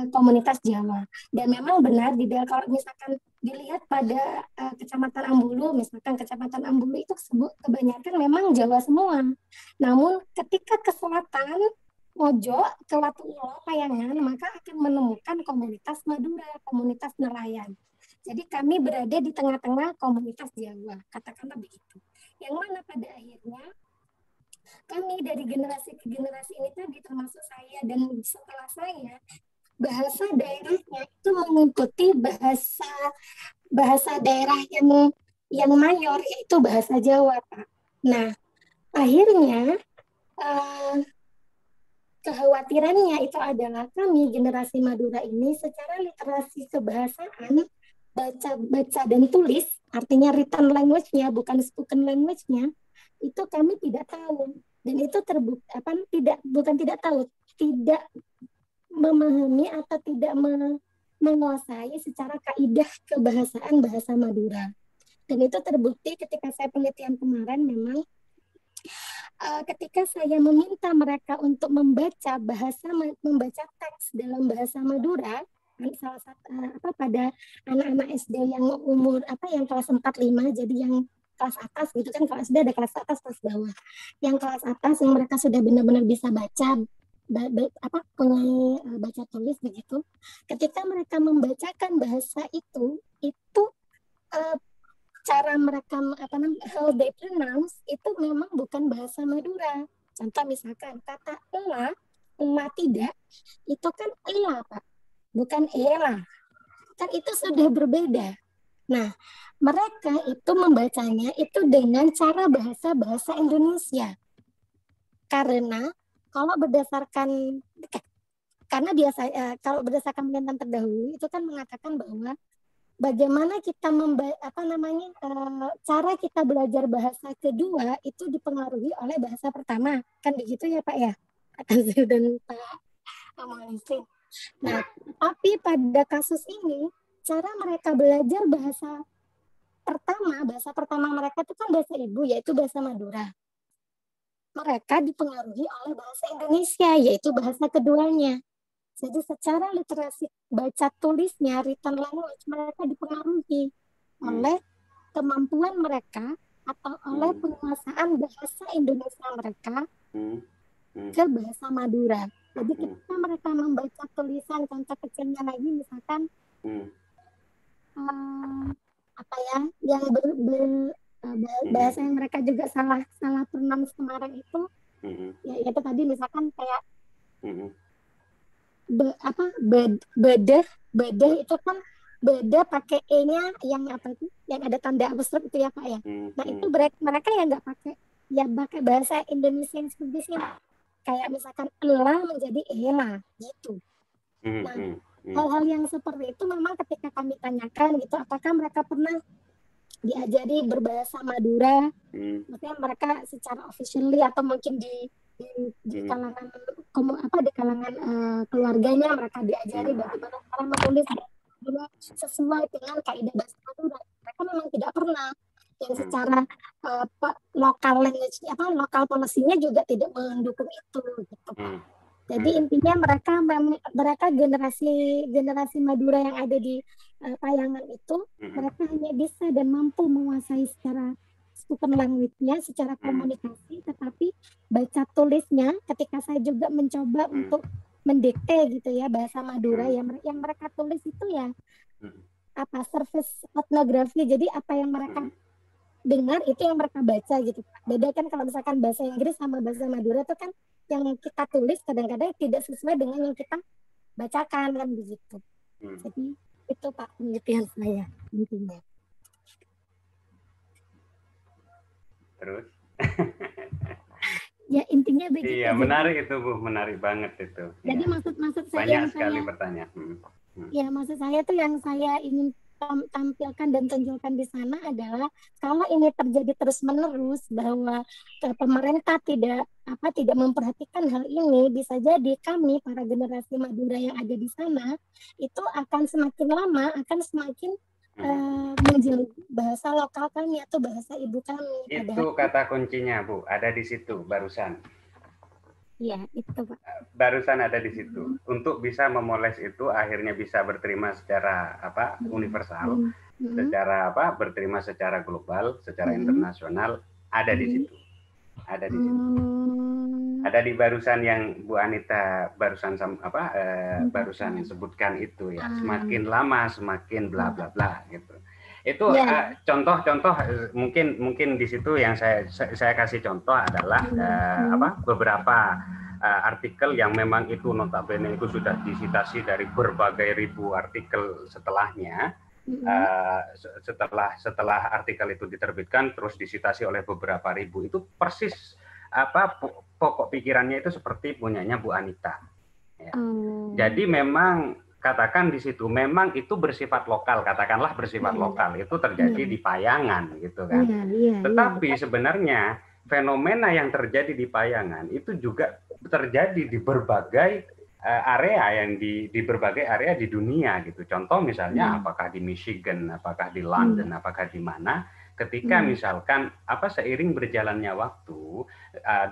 komunitas Jawa. Dan memang benar kalau misalkan dilihat pada Kecamatan Ambulu, misalkan Kecamatan Ambulu itu kebanyakan memang Jawa semua. Namun ketika ke selatan Mojo, ke Watuulo, Payangan, maka akan menemukan komunitas Madura, komunitas nelayan. Jadi kami berada di tengah-tengah komunitas Jawa, katakanlah begitu. Yang mana pada akhirnya kami dari generasi ke generasi ini tadi, termasuk saya dan setelah saya, bahasa daerahnya itu mengikuti bahasa daerah yang mayor, yaitu bahasa Jawa, Pak. Nah, akhirnya kekhawatirannya itu adalah kami generasi Madura ini secara literasi kebahasaan, baca dan tulis, artinya written language-nya bukan spoken language-nya, itu kami tidak tahu. Dan itu tidak memahami atau tidak menguasai secara kaidah kebahasaan bahasa Madura. Dan itu terbukti ketika saya penelitian kemarin, memang ketika saya meminta mereka untuk membaca teks dalam bahasa Madura, salah satu pada anak-anak SD yang umur yang kelas 4, 5, jadi yang kelas atas gitu kan, kelas SD ada kelas atas, kelas bawah. Yang kelas atas yang mereka sudah benar-benar bisa baca baca tulis begitu. Ketika mereka membacakan bahasa itu cara mereka how they pronounce itu memang bukan bahasa Madura. Contoh misalkan kata ela tidak, itu kan ela, Pak, bukan ela. Kan itu sudah berbeda. Nah, mereka itu membacanya itu dengan cara bahasa Indonesia. Karena kalau berdasarkan penelitian terdahulu itu kan mengatakan bahwa bagaimana kita cara kita belajar bahasa kedua itu dipengaruhi oleh bahasa pertama, kan begitu ya Pak ya, Azil dan Pak Malising. Nah, tapi pada kasus ini cara mereka belajar bahasa pertama mereka itu kan bahasa ibu, yaitu bahasa Madura. mereka dipengaruhi oleh bahasa Indonesia, yaitu bahasa keduanya. Jadi secara literasi baca tulisnya, written language, mereka dipengaruhi oleh kemampuan mereka atau oleh penguasaan bahasa Indonesia mereka ke bahasa Madura. Jadi ketika mereka membaca tulisan, contoh kecilnya lagi misalkan yang bahasa yang mereka juga salah pronounce kemarin itu, ya itu tadi misalkan kayak bedeh itu kan beda pakai e-nya yang apa itu, yang ada tanda apostrop itu ya Pak ya. Nah itu mereka ya nggak pakai bahasa Indonesia yang seperti sih, kayak misalkan ela menjadi ela gitu. Nah hal-hal yang seperti itu memang ketika kami tanyakan gitu, apakah mereka pernah diajari berbahasa Madura, maksudnya mereka secara officially atau mungkin di kalangan di kalangan keluarganya mereka diajari bagaimana cara menulis sesuai dengan kaidah bahasa Madura. Mereka memang tidak pernah. Yang secara lokal language, lokal policy-nya juga tidak mendukung itu gitu. Jadi intinya mereka generasi Madura yang ada di Payangan itu, mereka hanya bisa dan mampu menguasai secara spoken language-nya, secara komunikasi, tetapi baca tulisnya ketika saya juga mencoba untuk mendikte gitu ya bahasa Madura yang mereka tulis itu ya service etnografi. Jadi apa yang mereka dengar itu yang mereka baca gitu. Beda kan kalau misalkan bahasa Inggris sama bahasa Madura itu kan yang kita tulis kadang-kadang tidak sesuai dengan yang kita bacakan kan begitu. Jadi itu Pak penelitian saya intinya. Terus? Ya intinya begitu. Iya menarik itu Bu, menarik banget itu. Jadi ya. maksud saya banyak sekali pertanyaan. Ya maksud saya tuh yang saya ingin tampilkan dan tunjukkan di sana adalah kalau ini terjadi terus-menerus bahwa pemerintah tidak memperhatikan hal ini, bisa jadi kami para generasi Madura yang ada di sana itu akan semakin lama akan semakin menjauh bahasa lokal kami atau bahasa ibu kami. Itu kata kuncinya Bu, ada di situ barusan. Iya, itu Pak. Barusan ada di situ. Untuk bisa memoles itu akhirnya bisa berterima secara universal, secara berterima secara global, secara internasional, ada di situ. Ada di situ. Ada di barusan yang Bu Anita barusan barusan sebutkan itu ya. Semakin lama semakin bla bla bla gitu. Itu contoh-contoh mungkin di situ yang saya kasih contoh adalah beberapa artikel yang memang itu notabene itu sudah disitasi dari berbagai ribu artikel setelahnya. Setelah artikel itu diterbitkan terus disitasi oleh beberapa ribu, itu persis pokok pikirannya itu seperti punyanya Bu Anita. Ya. Jadi memang katakan di situ memang itu bersifat lokal, katakanlah bersifat lokal, itu terjadi di Payangan gitu kan. Tetapi sebenarnya fenomena yang terjadi di Payangan itu juga terjadi di berbagai area di berbagai area di dunia gitu. Contoh misalnya apakah di Michigan, apakah di London, apakah di mana, ketika misalkan seiring berjalannya waktu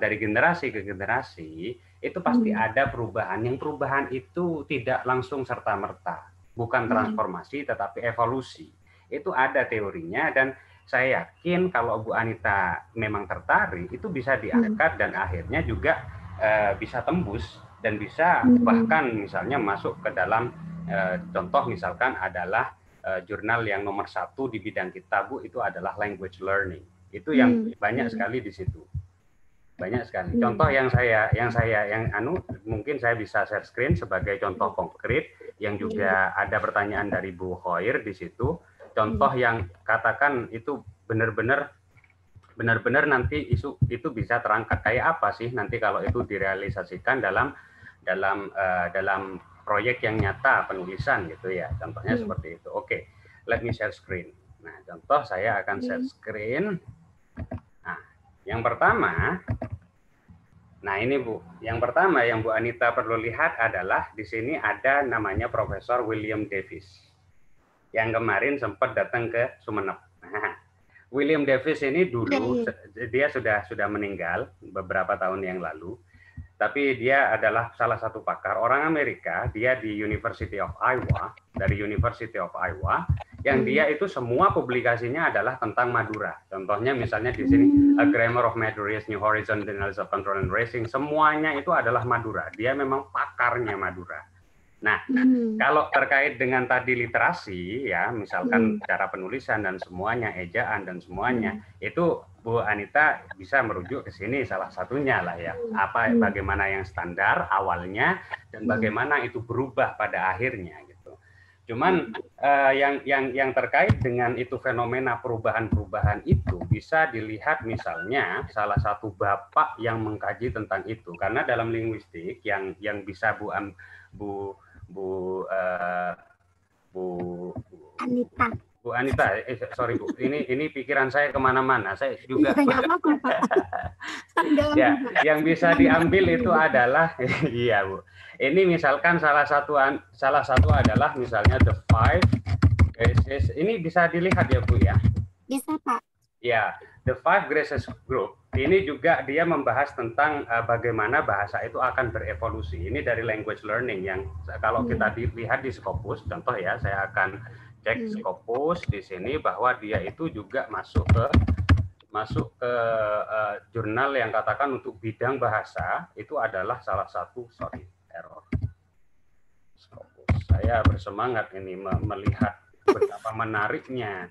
dari generasi ke generasi itu pasti ada perubahan. Yang perubahan itu tidak langsung serta-merta, bukan transformasi tetapi evolusi. Itu ada teorinya dan saya yakin kalau Bu Anita memang tertarik itu bisa diangkat dan akhirnya juga bisa tembus dan bisa bahkan misalnya masuk ke dalam contoh misalkan adalah jurnal yang nomor 1 di bidang kita Bu itu adalah language learning. Itu yang banyak sekali di situ. Banyak sekali. Contoh yang mungkin saya bisa share screen sebagai contoh konkret yang juga ada pertanyaan dari Bu Khoir di situ. Contoh yang katakan itu benar-benar nanti itu bisa terangkat kayak apa sih nanti kalau itu direalisasikan dalam proyek yang nyata penulisan gitu ya. Contohnya seperti itu. Oke, let me share screen. Nah, contoh saya akan share screen. Nah, yang pertama, ini Bu, yang pertama yang Bu Anita perlu lihat adalah di sini ada namanya Profesor William Davis yang kemarin sempat datang ke Sumeneb. Nah, William Davis ini dulu Ya. dia sudah meninggal beberapa tahun yang lalu. Tapi dia adalah salah satu pakar orang Amerika, dia di University of Iowa, dari University of Iowa, yang dia itu semua publikasinya adalah tentang Madura. Contohnya misalnya di sini A Grammar of Madura's New Horizon, The Analysis of Control and Racing, semuanya itu adalah Madura. Dia memang pakarnya Madura. Nah, kalau terkait dengan tadi literasi, ya, misalkan cara penulisan dan semuanya, ejaan dan semuanya, itu Bu Anita bisa merujuk ke sini salah satunya lah ya. Bagaimana yang standar awalnya dan bagaimana itu berubah pada akhirnya gitu. Cuman yang terkait dengan itu fenomena perubahan-perubahan itu bisa dilihat misalnya salah satu bapak yang mengkaji tentang itu, karena dalam linguistik yang bisa Bu Anita. Bu Anita, sorry Bu, ini pikiran saya kemana-mana. Saya juga. Ya, yang bisa diambil itu adalah, iya Bu. Ini misalkan salah satu adalah misalnya the 5 graces. Ini bisa dilihat ya Bu ya. Bisa Pak. Ya, the 5 graces group. Ini juga dia membahas tentang bagaimana bahasa itu akan berevolusi. Ini dari language learning yang kalau kita dilihat di Scopus, contoh ya, saya akan cek Scopus di sini bahwa dia itu juga masuk ke jurnal yang katakan untuk bidang bahasa itu adalah salah satu error. Scopus. Saya bersemangat ini melihat betapa menariknya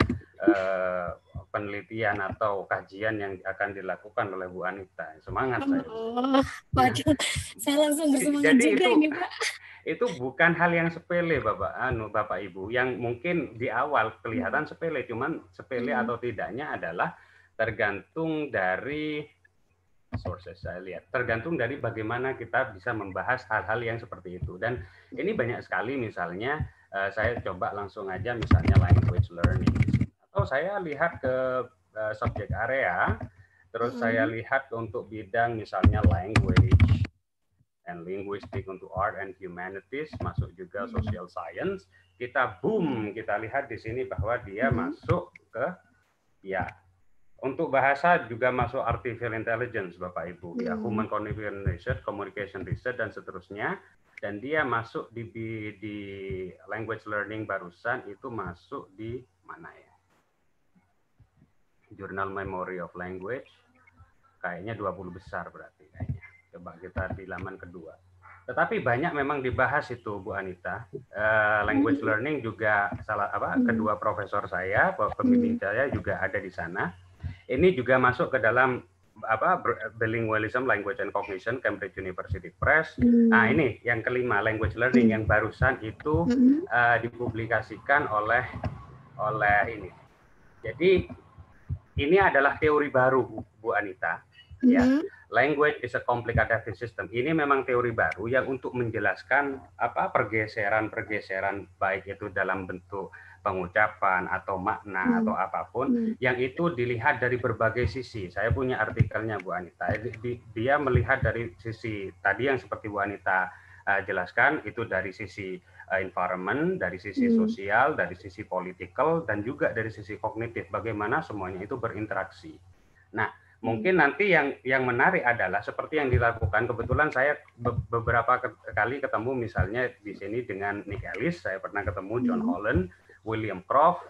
penelitian atau kajian yang akan dilakukan oleh Bu Anita. Semangat saya. Waduh, saya langsung bersemangat jadi juga ini Pak. Itu bukan hal yang sepele Bapak Ibu, yang mungkin di awal kelihatan sepele, cuman sepele atau tidaknya adalah tergantung dari sources saya lihat, tergantung dari bagaimana kita bisa membahas hal-hal yang seperti itu. Dan ini banyak sekali, misalnya saya coba langsung aja misalnya language learning, atau saya lihat ke subject area, terus saya lihat untuk bidang misalnya language and linguistic untuk art and humanities, masuk juga social science, kita lihat di sini bahwa dia masuk ke ya untuk bahasa juga masuk artificial intelligence Bapak Ibu, ya human cognitive research, communication research dan seterusnya. Dan dia masuk di language learning barusan itu masuk di mana ya? Journal Memory of Language, kayaknya 20 besar berarti kayaknya. Coba kita di laman kedua. Tetapi banyak memang dibahas itu Bu Anita. Language learning juga kedua profesor saya, pembimbing saya juga ada di sana. Ini juga masuk ke dalam Bilingualism, Language and Cognition, Cambridge University Press. Nah ini yang kelima, language learning yang barusan itu dipublikasikan oleh ini. Jadi ini adalah teori baru Bu Anita. Ya, language is a complex adaptive system. Ini memang teori baru yang untuk menjelaskan pergeseran baik itu dalam bentuk pengucapan atau makna atau apapun yang itu dilihat dari berbagai sisi. Saya punya artikelnya Bu Anita. Dia melihat dari sisi tadi yang seperti Bu Anita jelaskan, itu dari sisi environment, dari sisi sosial, dari sisi political, dan juga dari sisi kognitif. Bagaimana semuanya itu berinteraksi. Nah, mungkin nanti yang menarik adalah seperti yang dilakukan. Kebetulan saya beberapa kali ketemu misalnya di sini dengan Nick Ellis, saya pernah ketemu John Holland, William Croft,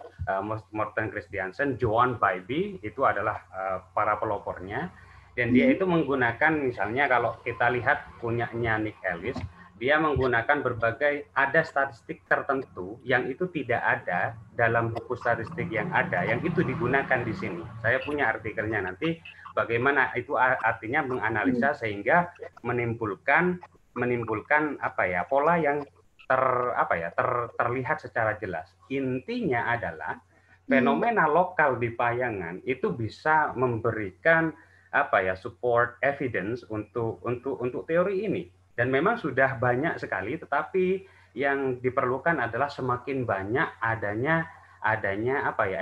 Morten Christiansen, Joan Bybee, itu adalah para pelopornya. Dan dia itu menggunakan, misalnya kalau kita lihat punyanya Nick Ellis, dia menggunakan ada statistik tertentu yang itu tidak ada dalam buku statistik yang ada, yang itu digunakan di sini. Saya punya artikelnya nanti, bagaimana itu artinya menganalisa sehingga menimbulkan pola yang terlihat secara jelas. Intinya adalah fenomena lokal di Payangan itu bisa memberikan support evidence untuk teori ini. Dan memang sudah banyak sekali, tetapi yang diperlukan adalah semakin banyak adanya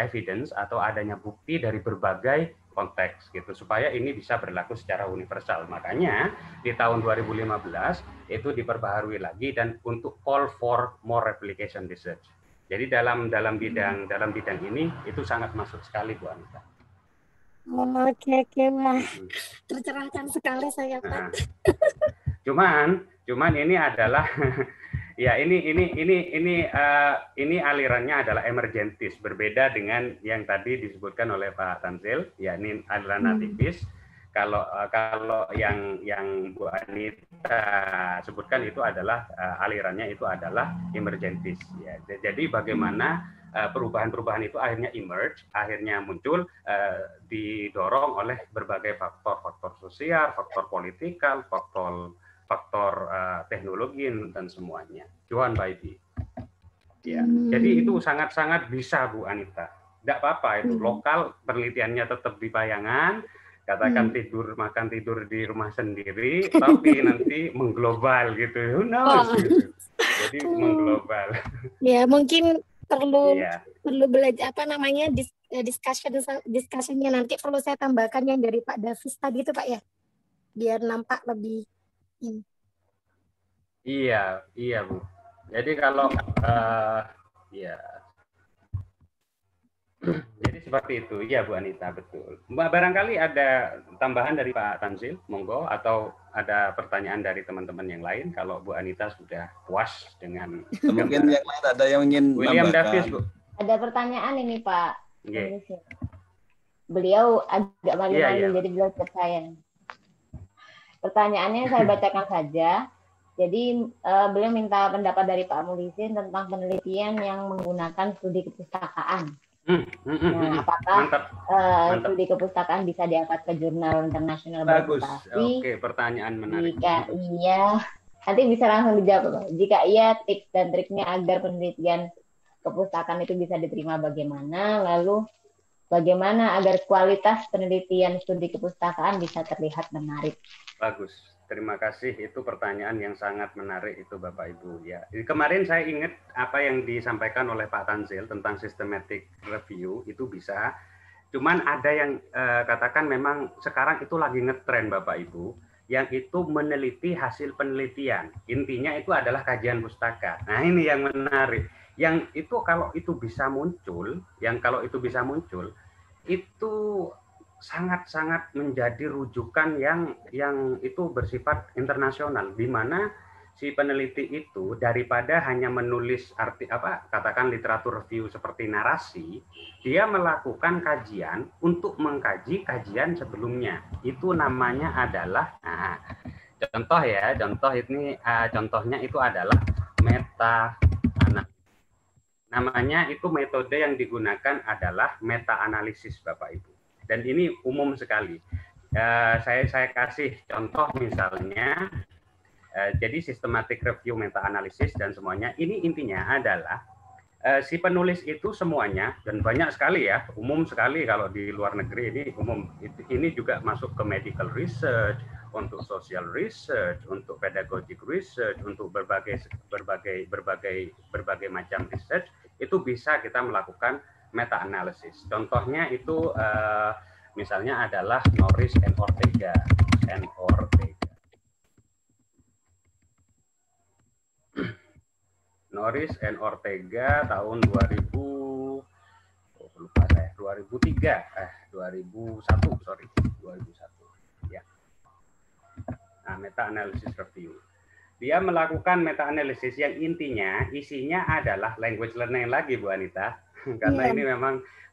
evidence atau adanya bukti dari berbagai konteks gitu, supaya ini bisa berlaku secara universal. Makanya di tahun 2015 itu diperbaharui lagi dan untuk call for more replication research. Jadi dalam bidang ini itu sangat masuk sekali Bu Anita. Oke, wah, tercerahkan sekali saya, Pak. Nah, cuman ini adalah ya ini alirannya adalah emergentis, berbeda dengan yang tadi disebutkan oleh Pak Tanzil, ya ini aliran nativis. Kalau yang Bu Anita sebutkan itu adalah alirannya itu adalah emergentis, ya. Jadi bagaimana perubahan-perubahan itu akhirnya emerge, akhirnya muncul, didorong oleh berbagai faktor sosial, faktor politikal, faktor teknologi dan semuanya. Johan Baibi. Ya, jadi itu sangat-sangat bisa Bu Anita. Tidak apa-apa itu lokal, penelitiannya tetap di bayangan, katakan makan tidur di rumah sendiri, tapi nanti mengglobal gitu. Who knows gitu. Jadi mengglobal. Ya, mungkin perlu belajar discussionnya nanti perlu saya tambahkan yang dari Pak Davis tadi itu Pak ya, biar nampak lebih ini. Iya Bu. Jadi kalau jadi seperti itu, ya Bu Anita, betul. Barangkali ada tambahan dari Pak Tanzil, monggo, atau ada pertanyaan dari teman-teman yang lain. Kalau Bu Anita sudah puas dengan mungkin yang lain ada yang ingin William Davis, Bu. Ada pertanyaan ini Pak. Beliau agak malu-malu, jadi beliau percaya. Pertanyaannya saya bacakan saja. Jadi beliau minta pendapat dari Pak Mulisin tentang penelitian yang menggunakan studi kepustakaan. Nah, apakah studi kepustakaan bisa diangkat ke jurnal internasional berputasi? Oke, pertanyaan menarik. Jika iya, nanti bisa langsung dijawab. Jika iya, tips dan triknya agar penelitian kepustakaan itu bisa diterima bagaimana? Lalu bagaimana agar kualitas penelitian studi kepustakaan bisa terlihat menarik? Bagus. Terima kasih, itu pertanyaan yang sangat menarik itu Bapak Ibu. Ya, kemarin saya ingat apa yang disampaikan oleh Pak Tanzil tentang systematic review itu bisa. Cuman ada yang katakan memang sekarang itu lagi ngetren Bapak Ibu, yang itu meneliti hasil penelitian. Intinya itu adalah kajian pustaka. Nah ini yang menarik. Yang itu kalau itu bisa muncul, itu sangat-sangat menjadi rujukan yang itu bersifat internasional, di mana si peneliti itu daripada hanya menulis katakan literatur review seperti narasi, dia melakukan kajian untuk mengkaji kajian sebelumnya. Itu namanya adalah contohnya itu adalah meta analisis. Namanya itu metode yang digunakan adalah meta analisis Bapak Ibu. Dan ini umum sekali. Saya kasih contoh misalnya, jadi systematic review, meta analisis dan semuanya. Ini intinya adalah si penulis itu semuanya, dan banyak sekali ya, umum sekali kalau di luar negeri ini umum. Ini juga masuk ke medical research, untuk social research, untuk pedagogic research, untuk berbagai macam research, itu bisa kita melakukan meta analysis. Contohnya itu misalnya adalah Norris and Ortega. Norris and Ortega tahun 2001 ya. Nah, meta analysis review. Dia melakukan meta analisis yang isinya adalah language learning lagi Bu Anita. Karena ini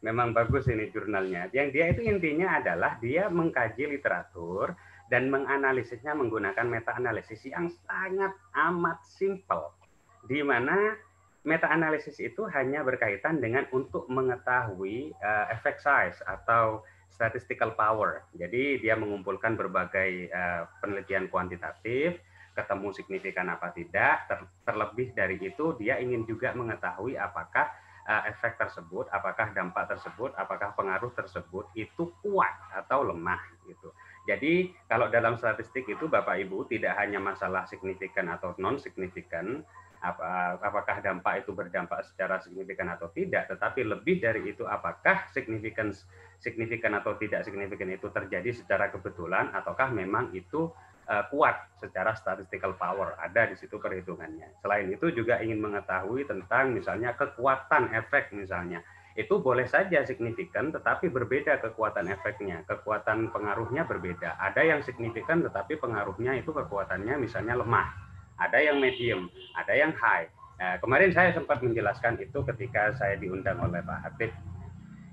memang bagus ini jurnalnya. Yang dia itu intinya adalah dia mengkaji literatur dan menganalisisnya menggunakan meta analisis yang sangat amat simpel, di mana meta analisis itu hanya berkaitan dengan untuk mengetahui effect size atau statistical power. Jadi dia mengumpulkan berbagai penelitian kuantitatif, ketemu signifikan apa tidak, terlebih dari itu dia ingin juga mengetahui apakah efek tersebut, apakah dampak tersebut, apakah pengaruh tersebut itu kuat atau lemah gitu. Jadi kalau dalam statistik itu Bapak Ibu tidak hanya masalah signifikan atau non signifikan, apakah dampak itu berdampak secara signifikan atau tidak, tetapi lebih dari itu apakah signifikan atau tidak signifikan itu terjadi secara kebetulan ataukah memang itu kuat secara statistical power, ada di situ perhitungannya. Selain itu juga ingin mengetahui tentang misalnya kekuatan efek misalnya. itu boleh saja signifikan, tetapi berbeda kekuatan efeknya, kekuatan pengaruhnya berbeda. Ada yang signifikan, tetapi pengaruhnya itu kekuatannya misalnya lemah. Ada yang medium, ada yang high. Nah, kemarin saya sempat menjelaskan itu ketika saya diundang oleh Pak Hatip.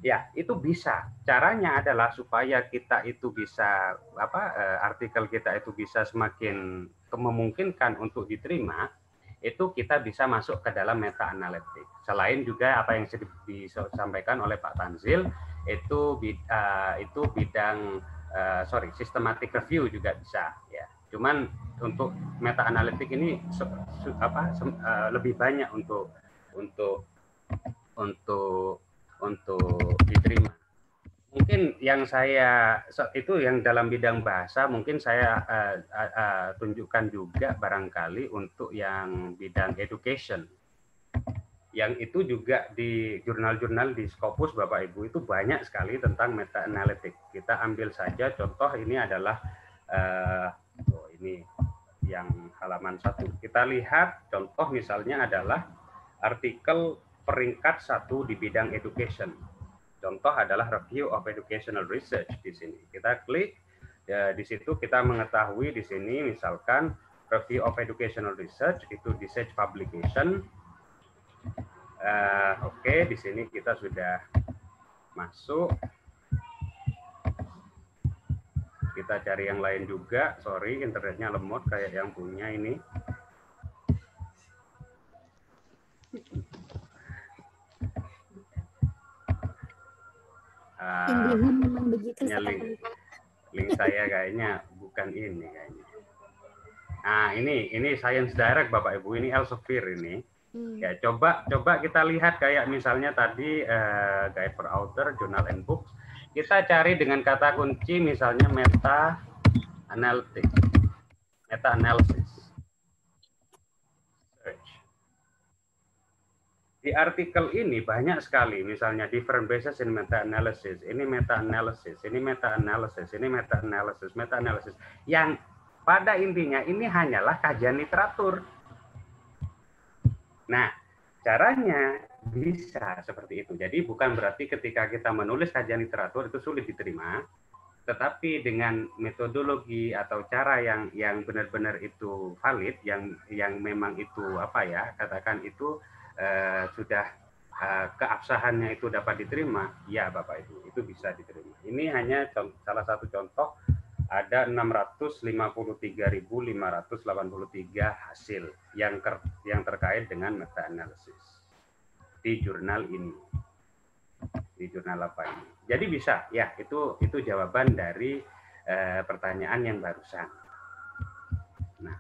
Ya, itu bisa. Caranya adalah supaya kita itu bisa artikel kita itu bisa semakin memungkinkan untuk diterima, itu kita bisa masuk ke dalam meta analitik. Selain juga apa yang disampaikan oleh Pak Tanzil, itu bidang systematic review juga bisa ya. Cuman untuk meta analitik ini lebih banyak untuk diterima. Mungkin yang saya itu yang dalam bidang bahasa mungkin saya tunjukkan juga barangkali untuk yang bidang education. Yang itu juga di jurnal-jurnal di Scopus Bapak Ibu itu banyak sekali tentang meta analitik. Kita ambil saja contoh ini adalah ini yang halaman 1. Kita lihat contoh misalnya adalah artikel peringkat 1 di bidang education. Contoh adalah review of educational research di sini. Kita klik ya, di situ kita mengetahui di sini misalkan review of educational research itu di search publication. Oke, di sini kita sudah masuk. Kita cari yang lain juga. Sorry, internetnya lemot kayak yang punya ini. Memang begitu link saya kayaknya bukan ini kayaknya. Nah, ini Science Direct Bapak Ibu, ini Elsevier ini. Ya, coba kita lihat kayak misalnya tadi guide for author, journal and books. Kita cari dengan kata kunci misalnya meta analysis. Di artikel ini banyak sekali, misalnya different bases in meta-analysis, ini meta-analysis, ini meta-analysis, ini meta-analysis, meta-analysis. Yang pada intinya ini hanyalah kajian literatur. Nah, caranya bisa seperti itu. Jadi bukan berarti ketika kita menulis kajian literatur itu sulit diterima, tetapi dengan metodologi atau cara yang benar-benar itu valid, yang memang itu katakan itu sudah keabsahannya itu dapat diterima, ya Bapak Ibu, itu bisa diterima. Ini hanya salah satu contoh, ada 653.583 hasil yang terkait dengan meta-analisis di jurnal ini, di jurnal apa ini. Jadi bisa, ya itu jawaban dari pertanyaan yang barusan. Nah,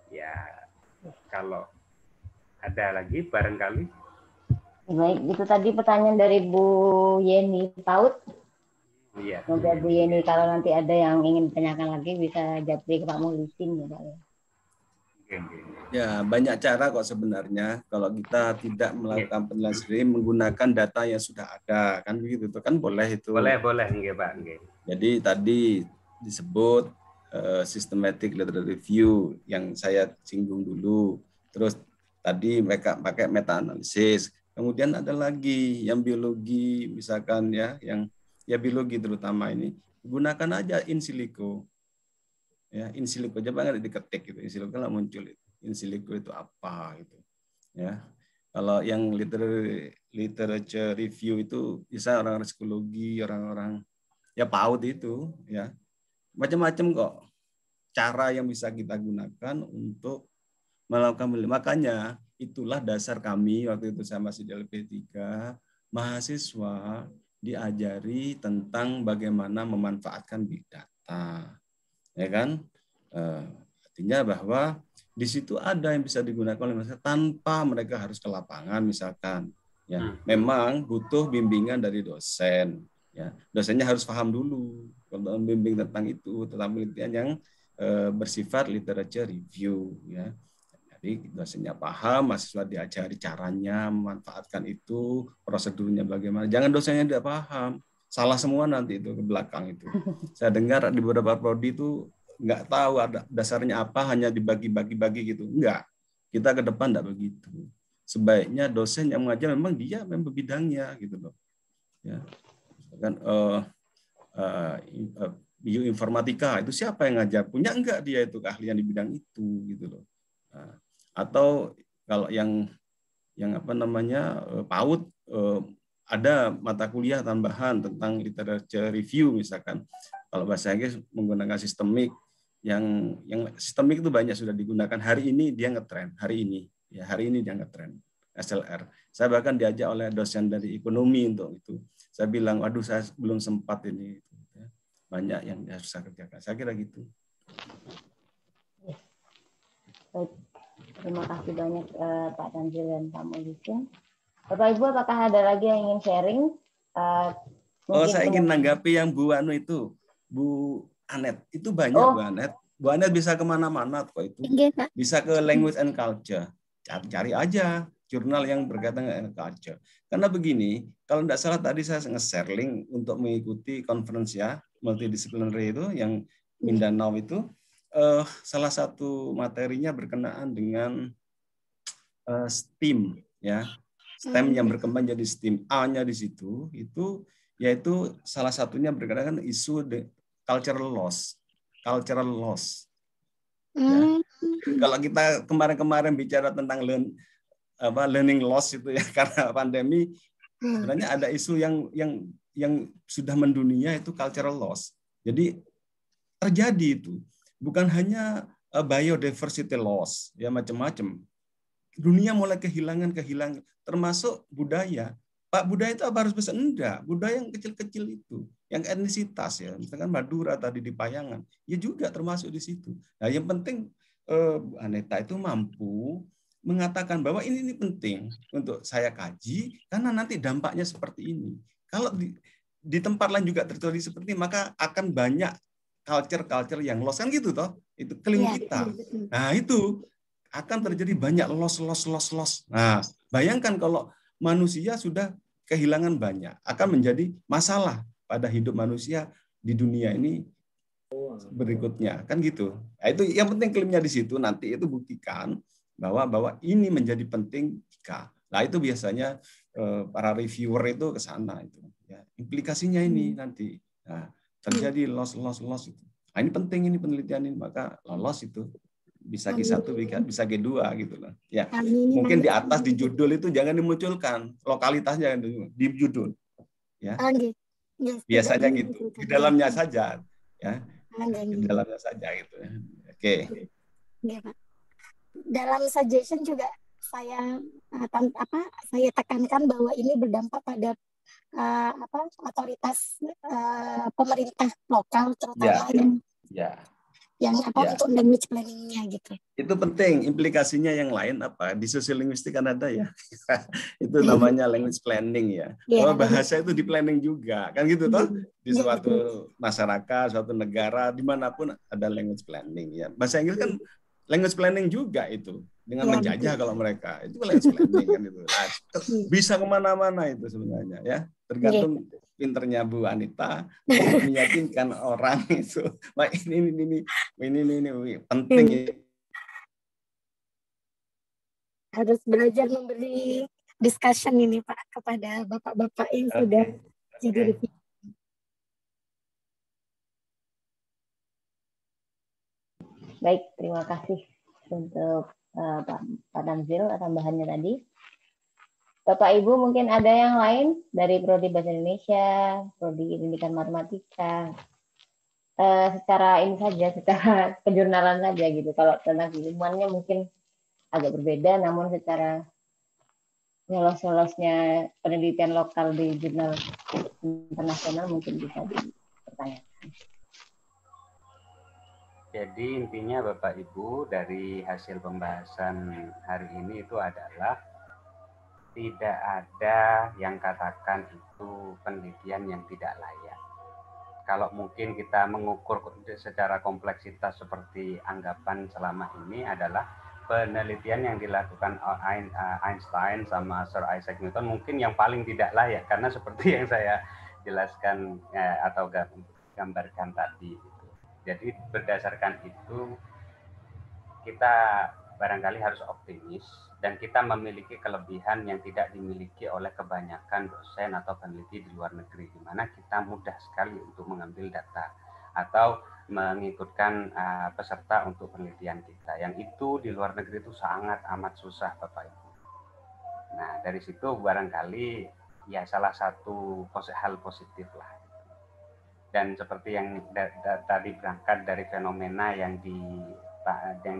ya kalau ada lagi barangkali. Baik, itu tadi pertanyaan dari Bu Yeni Paut. Iya. Semoga Bu Yeni kalau nanti ada yang ingin tanyakan lagi bisa japri ke Pak Muhlisin ya Pak. Ya, banyak cara kok sebenarnya kalau kita tidak melakukan penelitian sendiri menggunakan data yang sudah ada, kan begitu itu kan boleh itu. Boleh nggih Pak, nggih. Jadi tadi disebut systematic literature review yang saya singgung dulu. Terus tadi mereka pakai meta analisis. Kemudian ada lagi yang biologi misalkan ya, yang biologi terutama ini gunakan aja in silico. Ya, in silico aja banget diketik gitu. In silico lah muncul itu. In silico itu apa gitu. Ya. Kalau yang literature review itu bisa orang-orang psikologi, orang-orang ya PAUD itu ya. Macam-macam kok cara yang bisa kita gunakan untuk melakukan. Makanya itulah dasar kami waktu itu saya masih di LP3, mahasiswa diajari tentang bagaimana memanfaatkan big data, ya kan? Artinya bahwa di situ ada yang bisa digunakan oleh masyarakat tanpa mereka harus ke lapangan misalkan. Ya, memang butuh bimbingan dari dosen. Ya, dosennya harus paham dulu kalau membimbing tentang itu, tentang penelitian yang bersifat literature review. Ya. Jadi dosennya paham, mahasiswa diajari caranya memanfaatkan itu, prosedurnya bagaimana. Jangan dosennya tidak paham, salah semua nanti itu ke belakang itu. Saya dengar di beberapa prodi itu nggak tahu ada dasarnya apa, hanya dibagi-bagi gitu. Enggak, kita ke depan tidak begitu. sebaiknya dosen yang mengajar memang dia memang bidangnya gitu loh. Ya. Kan bioinformatika itu siapa yang ngajar? Punya enggak dia itu keahlian di bidang itu gitu loh. Nah, atau kalau yang apa namanya PAUD, ada mata kuliah tambahan tentang literature review misalkan. Kalau bahasa Inggris menggunakan sistemik, yang sistemik itu banyak sudah digunakan. Hari ini dia ngetren, hari ini dia ngetren SLR. Saya bahkan diajak oleh dosen dari ekonomi untuk itu. Saya bilang, waduh saya belum sempat ini. Banyak yang harus saya kerjakan. Saya kira gitu. Baik. Terima kasih banyak Pak Tanzil dan Pak Muhyiddin. Bapak Ibu, apakah ada lagi yang ingin sharing? Saya ingin menanggapi yang Bu Anu itu, Bu Anet. Itu banyak Bu Anet. Bu Anet bisa kemana-mana kok itu. Bisa ke Language and Culture. Cari aja jurnal yang berkaitan dengan culture. Karena begini, kalau tidak salah tadi saya nge-share link untuk mengikuti conference ya, multidisciplinary itu yang Mindanao itu. Salah satu materinya berkenaan dengan STEAM ya, STEM yang berkembang jadi STEAM. A-nya di situ itu yaitu salah satunya berkaitan dengan isu cultural loss. Ya. Kalau kita kemarin-kemarin bicara tentang learning loss itu ya karena pandemi, sebenarnya ada isu yang sudah mendunia itu cultural loss. Jadi terjadi itu. Bukan hanya biodiversity loss, ya macam-macam. Dunia mulai kehilangan, termasuk budaya. Pak, budaya itu apa harus besar? Enggak, budaya yang kecil-kecil itu, yang etnisitas ya, misalkan Madura tadi di Payangan, ya juga termasuk di situ. Nah, yang penting Bu Aneta itu mampu mengatakan bahwa ini penting untuk saya kaji, karena nanti dampaknya seperti ini. Kalau di tempat lain juga terjadi seperti ini, maka akan banyak culture yang loss kan gitu toh, itu klaim kita. Nah itu akan terjadi banyak loss. Nah bayangkan kalau manusia sudah kehilangan banyak, akan menjadi masalah pada hidup manusia di dunia ini berikutnya kan gitu. Nah, itu yang penting klaimnya di situ, nanti itu buktikan bahwa ini menjadi penting jika. Nah itu biasanya para reviewer itu ke sana itu ya, implikasinya ini nanti. Nah, terjadi loss itu. Nah, ini penting ini penelitian ini, maka loss itu bisa G1 bisa G2 gitu loh. Ya. Mungkin di atas di judul itu jangan dimunculkan lokalitasnya di judul. Ya. Biasanya gitu. Di dalamnya saja ya. Di dalamnya saja gitu ya. Oke. Dalam suggestion juga saya tekankan bahwa ini berdampak pada otoritas pemerintah lokal terutama yang untuk language planning-nya gitu. Itu penting. Implikasinya yang lain apa? Di sosiolinguistik kan ada ya. Itu namanya language planning ya. Bahwa bahasa itu di planning juga. Kan gitu toh? Di suatu masyarakat, suatu negara, dimanapun ada language planning ya. Bahasa Inggris kan language planning juga itu. Dengan menjajah kalau mereka. Itu language planning kan itu. Nah, bisa kemana-mana itu sebenarnya ya. Tergantung pinternya Bu Anita untuk meyakinkan orang itu. Wah, ini penting. Harus belajar memberi discussion ini Pak kepada bapak-bapak yang sudah jadi review. Baik, terima kasih untuk Pak Tanzil tambahannya tadi. Bapak Ibu mungkin ada yang lain dari Prodi Bahasa Indonesia, Prodi Pendidikan Matematika, secara ini saja, secara kejurnalan saja gitu. Kalau tentang keilmuannya mungkin agak berbeda, namun secara nyolos-nyolosnya penelitian lokal di jurnal internasional mungkin bisa dipertanyakan. Jadi intinya Bapak Ibu dari hasil pembahasan hari ini itu adalah tidak ada yang katakan itu penelitian yang tidak layak. Kalau mungkin kita mengukur secara kompleksitas seperti anggapan selama ini adalah penelitian yang dilakukan Einstein sama Sir Isaac Newton mungkin yang paling tidak layak, karena seperti yang saya jelaskan atau gambarkan tadi. Jadi berdasarkan itu kita barangkali harus optimis, dan kita memiliki kelebihan yang tidak dimiliki oleh kebanyakan dosen atau peneliti di luar negeri, di mana kita mudah sekali untuk mengambil data atau mengikutkan peserta untuk penelitian kita. Yang itu di luar negeri itu sangat amat susah, Bapak Ibu. Nah, dari situ barangkali ya salah satu hal positif lah. Dan seperti yang tadi berangkat dari fenomena yang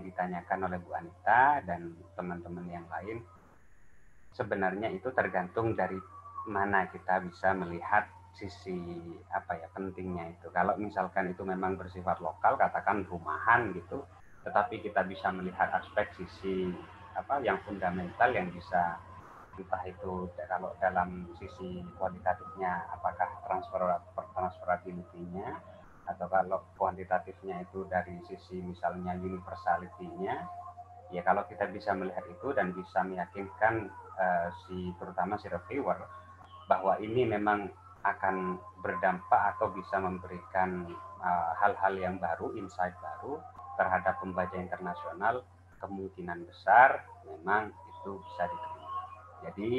ditanyakan oleh Bu Anita dan teman-teman yang lain, sebenarnya itu tergantung dari mana kita bisa melihat sisi pentingnya itu. Kalau misalkan itu memang bersifat lokal, katakan rumahan gitu, tetapi kita bisa melihat aspek sisi yang fundamental yang bisa, entah itu kalau dalam sisi kualitatifnya apakah transferability-nya, atau kalau kuantitatifnya itu dari sisi misalnya universality-nya, ya kalau kita bisa melihat itu dan bisa meyakinkan terutama si reviewer bahwa ini memang akan berdampak atau bisa memberikan hal-hal yang baru, insight baru terhadap pembaca internasional, kemungkinan besar memang itu bisa diterima. Jadi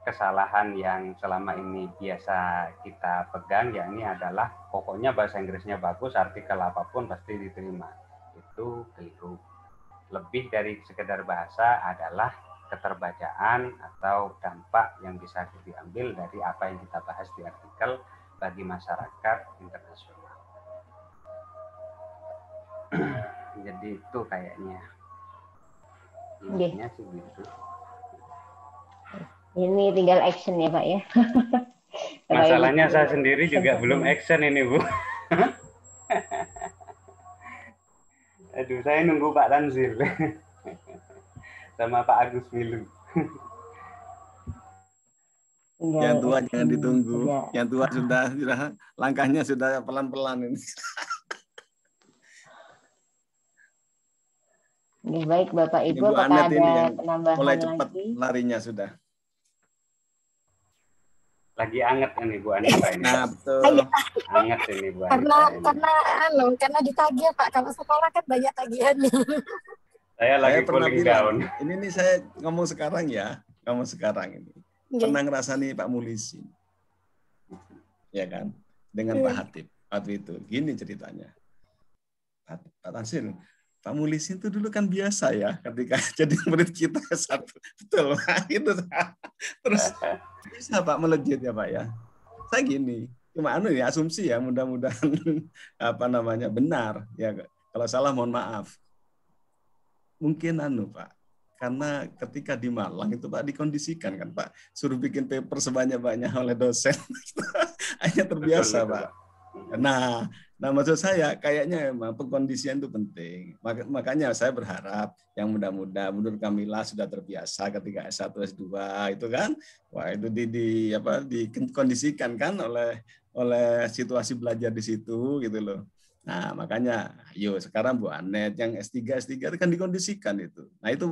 kesalahan yang selama ini biasa kita pegang yakni adalah pokoknya bahasa Inggrisnya bagus, artikel apapun pasti diterima. Itu keliru. Lebih dari sekedar bahasa adalah keterbacaan atau dampak yang bisa diambil dari apa yang kita bahas di artikel bagi masyarakat internasional. Jadi itu kayaknya. Intinya sih gitu. Ini tinggal action ya Pak ya. Masalahnya saya sendiri juga belum action ini Bu. Aduh, saya nunggu Pak Tanzil sama Pak Agus Milu. Yang tua jangan ditunggu. Yang tua sudah langkahnya sudah pelan-pelan ini. Baik Bapak Ibu, apakah ada penambahan mulai cepat lagi? Larinya sudah. Lagi anget ini Bu Anita ini. Nah, betul. Anget ini Bu Anita. Karena ditagih Pak, kalau sekolah kan banyak tagihannya. Saya lagi cooling down. Ini nih saya ngomong sekarang ya, ini. Pernah ngerasani Pak Mulisin. Ya kan? Dengan Pak Hatip waktu itu. Gini ceritanya. Pak Tansil, Pak Mulisin itu dulu kan biasa ya ketika jadi murid kita S1. Betul, Pak. Itu. Terus bisa Pak melejit ya Pak ya. Saya gini, cuma ya asumsi ya, mudah-mudahan benar ya. Kalau salah mohon maaf. Mungkin Pak. Karena ketika di Malang itu Pak dikondisikan kan Pak, suruh bikin paper sebanyak-banyak oleh dosen. Hanya terbiasa betul, Pak. Nah maksud saya kayaknya memang pengkondisian itu penting. Makanya saya berharap yang muda-muda menurut Kamila sudah terbiasa ketika S1 S2 itu kan. Wah, itu dikondisikan kan oleh situasi belajar di situ gitu loh. Nah, makanya ayo sekarang Bu Anet yang S3 itu kan dikondisikan itu. Nah, itu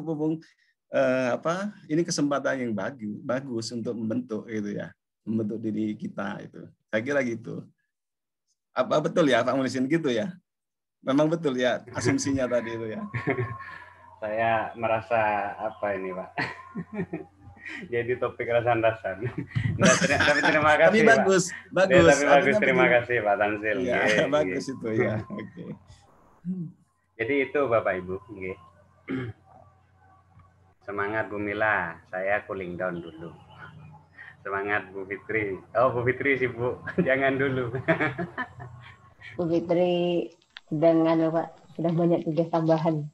ini kesempatan yang bagus untuk membentuk gitu ya. Membentuk diri kita itu. Saya kira gitu. Apa betul ya Pak Mulisin gitu ya? Memang betul ya asumsinya tadi itu ya. Saya merasa ini Pak. Jadi topik rasan-rasan. Tapi terima kasih. Tapi bagus. Pak. Tapi bagus. Terima kasih Pak Tanzil. Ya, bagus itu ya. Oke. Jadi itu Bapak Ibu. Semangat Bu Mila. Saya cooling down dulu. Semangat Bu Fitri. Oh Bu Fitri sibuk. Jangan dulu. Bu Fitri sedang Pak. Sudah banyak tugas tambahan.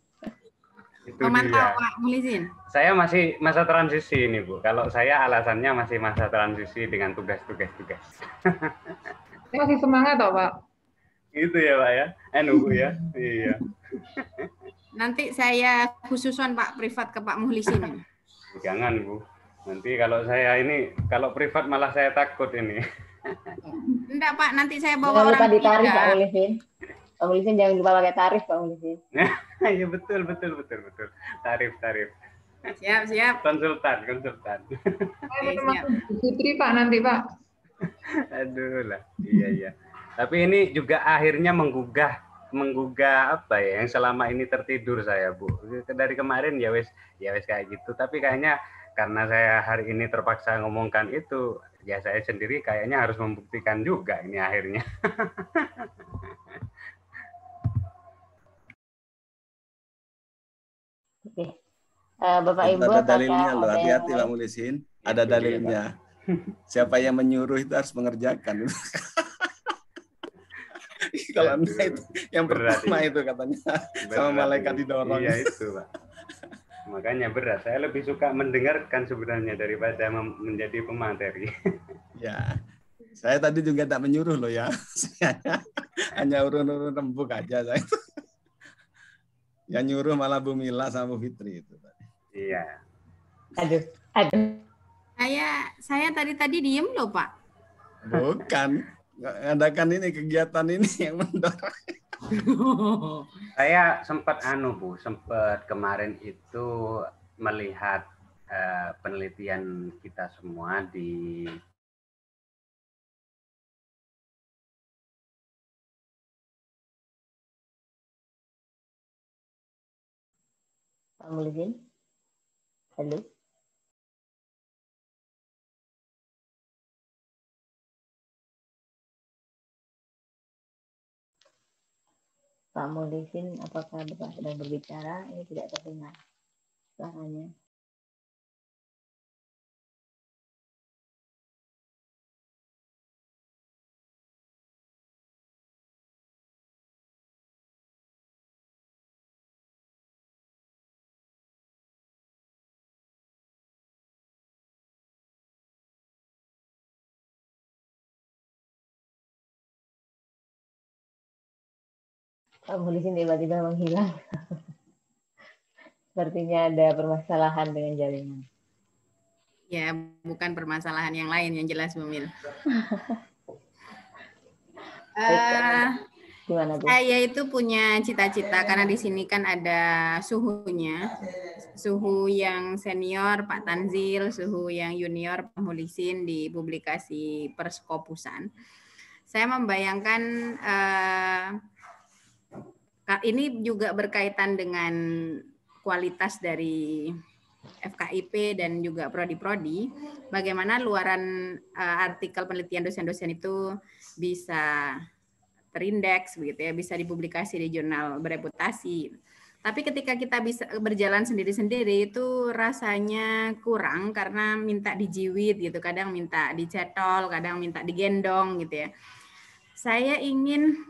Memantau Pak Mulisin. Saya masih masa transisi ini Bu. Kalau saya alasannya masih masa transisi dengan tugas-tugas. Masih semangat toh Pak? Gitu ya Pak ya. Nunggu ya. Iya. Nanti saya khususan Pak privat ke Pak Mulisin. Jangan Bu. Nanti kalau privat malah saya takut ini. Enggak Pak, nanti saya bawa jangan orang lupa ditarik Pak Mulisin. Pak Mulisin jangan lupa pakai tarif Pak Mulisin. Iya betul. Tarif. Siap. Konsultan. Siap. Putri Pak nanti Pak. Aduh lah. Iya. Tapi ini juga akhirnya menggugah menggugah apa ya yang selama ini tertidur saya, Bu. Dari kemarin ya wes kayak gitu. Tapi kayaknya karena saya hari ini terpaksa ngomongkan itu, ya saya sendiri kayaknya harus membuktikan juga ini akhirnya. Oke. Bapak Ibu, ada dalilnya loh, ada hati-hati Pak Mulisin, ada dalilnya. Siapa yang menyuruh itu harus mengerjakan. Kalau enggak itu yang pertama itu katanya sama malaikat didorong. Iya itu, Pak. Makanya berat. Saya lebih suka mendengarkan sebenarnya daripada menjadi pemateri. Ya, saya tadi juga tak menyuruh loh ya. Hanya urun-urun rembuk aja saya. Yang nyuruh malah Bu Mila sama Bu Fitri itu. Iya. Aduh. Saya tadi diem loh, Pak. Bukan. Ngadakan ini kegiatan ini yang mendorong. Saya sempat Bu, sempat kemarin itu melihat penelitian kita semua di Pak Mulisin. Halo. Pak Mulisin, apakah Bapak sedang berbicara? Ini tidak terdengar suaranya. Pak Mulisin tiba-tiba menghilang. Sepertinya ada permasalahan dengan jaringan. Ya, bukan permasalahan yang lain yang jelas, Bu Mil. Gimana, Bu? Saya itu punya cita-cita karena di sini kan ada suhunya. Suhu yang senior Pak Tanzil, suhu yang junior Pak Mulisin di publikasi Perskopusan. Saya membayangkan ini juga berkaitan dengan kualitas dari FKIP dan juga prodi-prodi, bagaimana luaran artikel penelitian dosen-dosen itu bisa terindeks begitu ya, bisa dipublikasi di jurnal bereputasi. Tapi ketika kita bisa berjalan sendiri-sendiri itu rasanya kurang karena minta dijiwit gitu, kadang minta dicetol, kadang minta digendong gitu ya. Saya ingin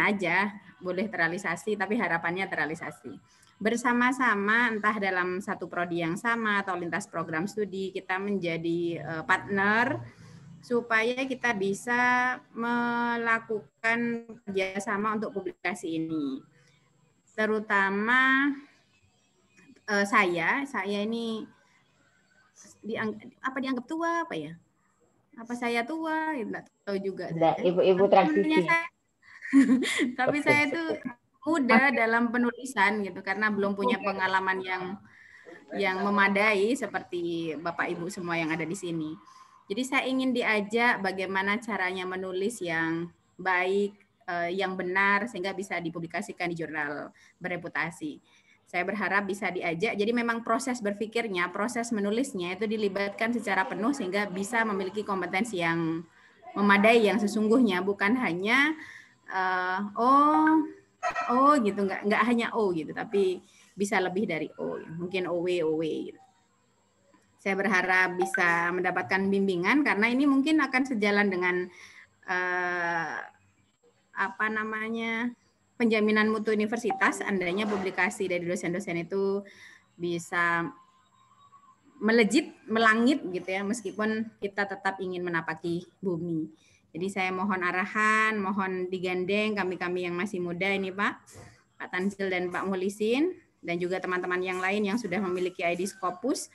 aja boleh terrealisasi, tapi harapannya terrealisasi. Bersama-sama entah dalam satu prodi yang sama atau lintas program studi kita menjadi partner supaya kita bisa melakukan kerjasama untuk publikasi ini. Terutama saya ini dianggap tua apa ya? Apa saya tua? Enggak tahu juga. Ibu transisi. Tapi saya itu muda dalam penulisan gitu karena belum punya pengalaman yang memadai seperti Bapak Ibu semua yang ada di sini. Jadi saya ingin diajak bagaimana caranya menulis yang baik, yang benar sehingga bisa dipublikasikan di jurnal bereputasi. Saya berharap bisa diajak. Jadi memang proses berpikirnya, proses menulisnya itu dilibatkan secara penuh sehingga bisa memiliki kompetensi yang memadai yang sesungguhnya, bukan hanya gitu, nggak hanya gitu, tapi bisa lebih dari mungkin OW gitu. Saya berharap bisa mendapatkan bimbingan karena ini mungkin akan sejalan dengan penjaminan mutu universitas, andainya publikasi dari dosen-dosen itu bisa melejit, melangit gitu ya, meskipun kita tetap ingin menapaki bumi. Jadi saya mohon arahan, mohon digandeng kami-kami yang masih muda ini Pak Tanzil dan Pak Mulisin, dan juga teman-teman yang lain yang sudah memiliki ID Scopus.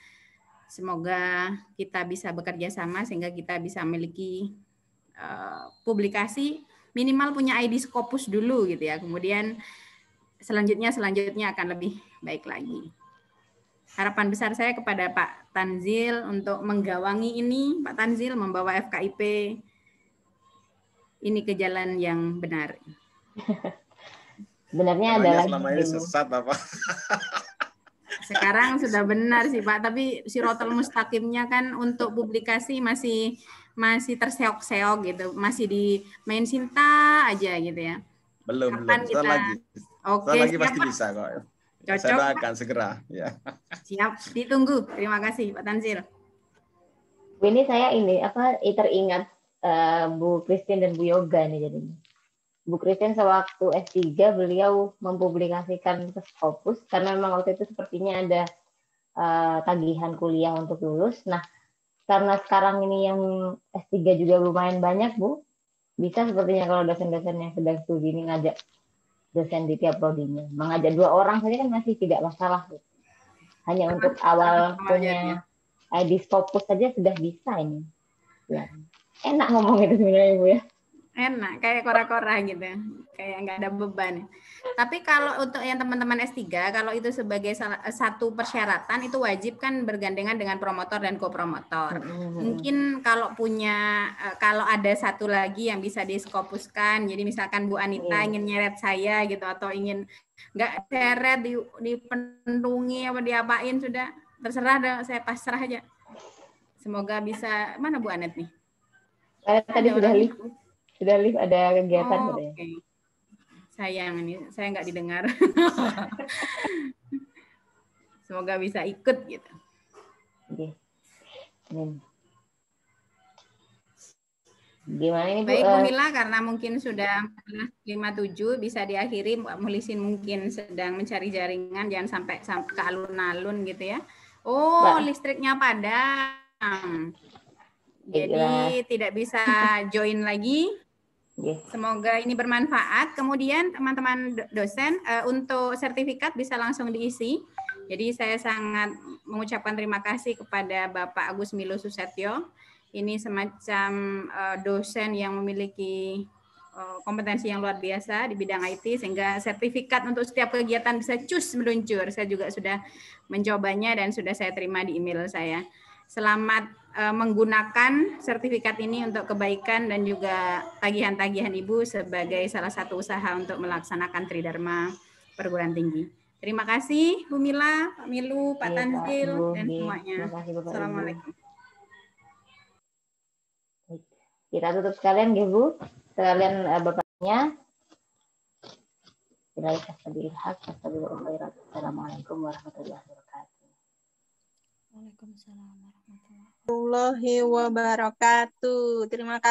Semoga kita bisa bekerja sama sehingga kita bisa memiliki publikasi, minimal punya ID Scopus dulu gitu ya. Kemudian selanjutnya akan lebih baik lagi. Harapan besar saya kepada Pak Tanzil untuk menggawangi ini, Pak Tanzil membawa FKIP ini ke jalan yang benar. Sebenarnya ada Namanya lagi selama ini Bu. sesat apa? Sekarang sudah benar sih Pak, tapi Sirotol Mustaqimnya kan untuk publikasi masih terseok-seok gitu, masih di main Sinta aja gitu ya. Belum. Kapan Setelah kita? lagi. Oke, Setelah lagi siap, pasti Pak. bisa kok. Saya Cocok, Pak. doakan segera. Ya. Siap, ditunggu. Terima kasih Pak Tanzil. Ini saya teringat Bu Christine dan Bu Yoga nih jadinya. Bu Christine sewaktu S3 beliau mempublikasikan ke Scopus karena memang waktu itu sepertinya ada tagihan kuliah untuk lulus. Nah, karena sekarang ini yang S3 juga lumayan banyak Bu, bisa sepertinya kalau dosen-dosen yang sedang studi ini ngajak dosen di tiap prodinya. Mengajak 2 orang saja kan masih tidak masalah. Bu. Hanya untuk awal punya ID Scopus saja sudah bisa ini. Ya. Enak ngomong itu sebenarnya Bu ya. Enak, kayak kora-kora gitu, kayak nggak ada beban. Tapi kalau untuk yang teman-teman S3, kalau itu sebagai satu persyaratan, itu wajib kan bergandengan dengan promotor dan kopromotor. Mungkin kalau ada satu lagi yang bisa diskopuskan, jadi misalkan Bu Anita ingin nyeret saya gitu, atau ingin nggak seret, dipenuhi apa diapain, sudah terserah, saya pasrah aja. Semoga bisa, mana Bu Anet nih? Tadi sudah live ada kegiatan katanya. Okay. Sayang ini saya nggak didengar. Semoga bisa ikut gitu. Oke. Gimana ini Bu? Baik Bu Mila, karena mungkin sudah 57 bisa diakhiri. Mbak Mulisin mungkin sedang mencari jaringan, jangan sampai ke alun-alun gitu ya. Oh, listriknya padam. Jadi tidak bisa join lagi. Semoga ini bermanfaat. Kemudian teman-teman dosen untuk sertifikat bisa langsung diisi. Jadi saya sangat mengucapkan terima kasih kepada Bapak Agus Milo Susetyo. Ini semacam dosen yang memiliki kompetensi yang luar biasa di bidang IT, sehingga sertifikat untuk setiap kegiatan bisa cus meluncur. Saya juga sudah mencobanya dan sudah saya terima di email saya. Selamat menggunakan sertifikat ini untuk kebaikan dan juga tagihan-tagihan Ibu sebagai salah satu usaha untuk melaksanakan Tridharma perguruan tinggi. Terima kasih Bu Mila, Pak Milu, Pak Tanzil, dan semuanya. Assalamualaikum. Kita tutup sekalian ya Bu, sekalian Bapaknya. Assalamualaikum warahmatullahi wabarakatuh. Waalaikumsalam warahmatullahi wabarakatuh. Terima kasih.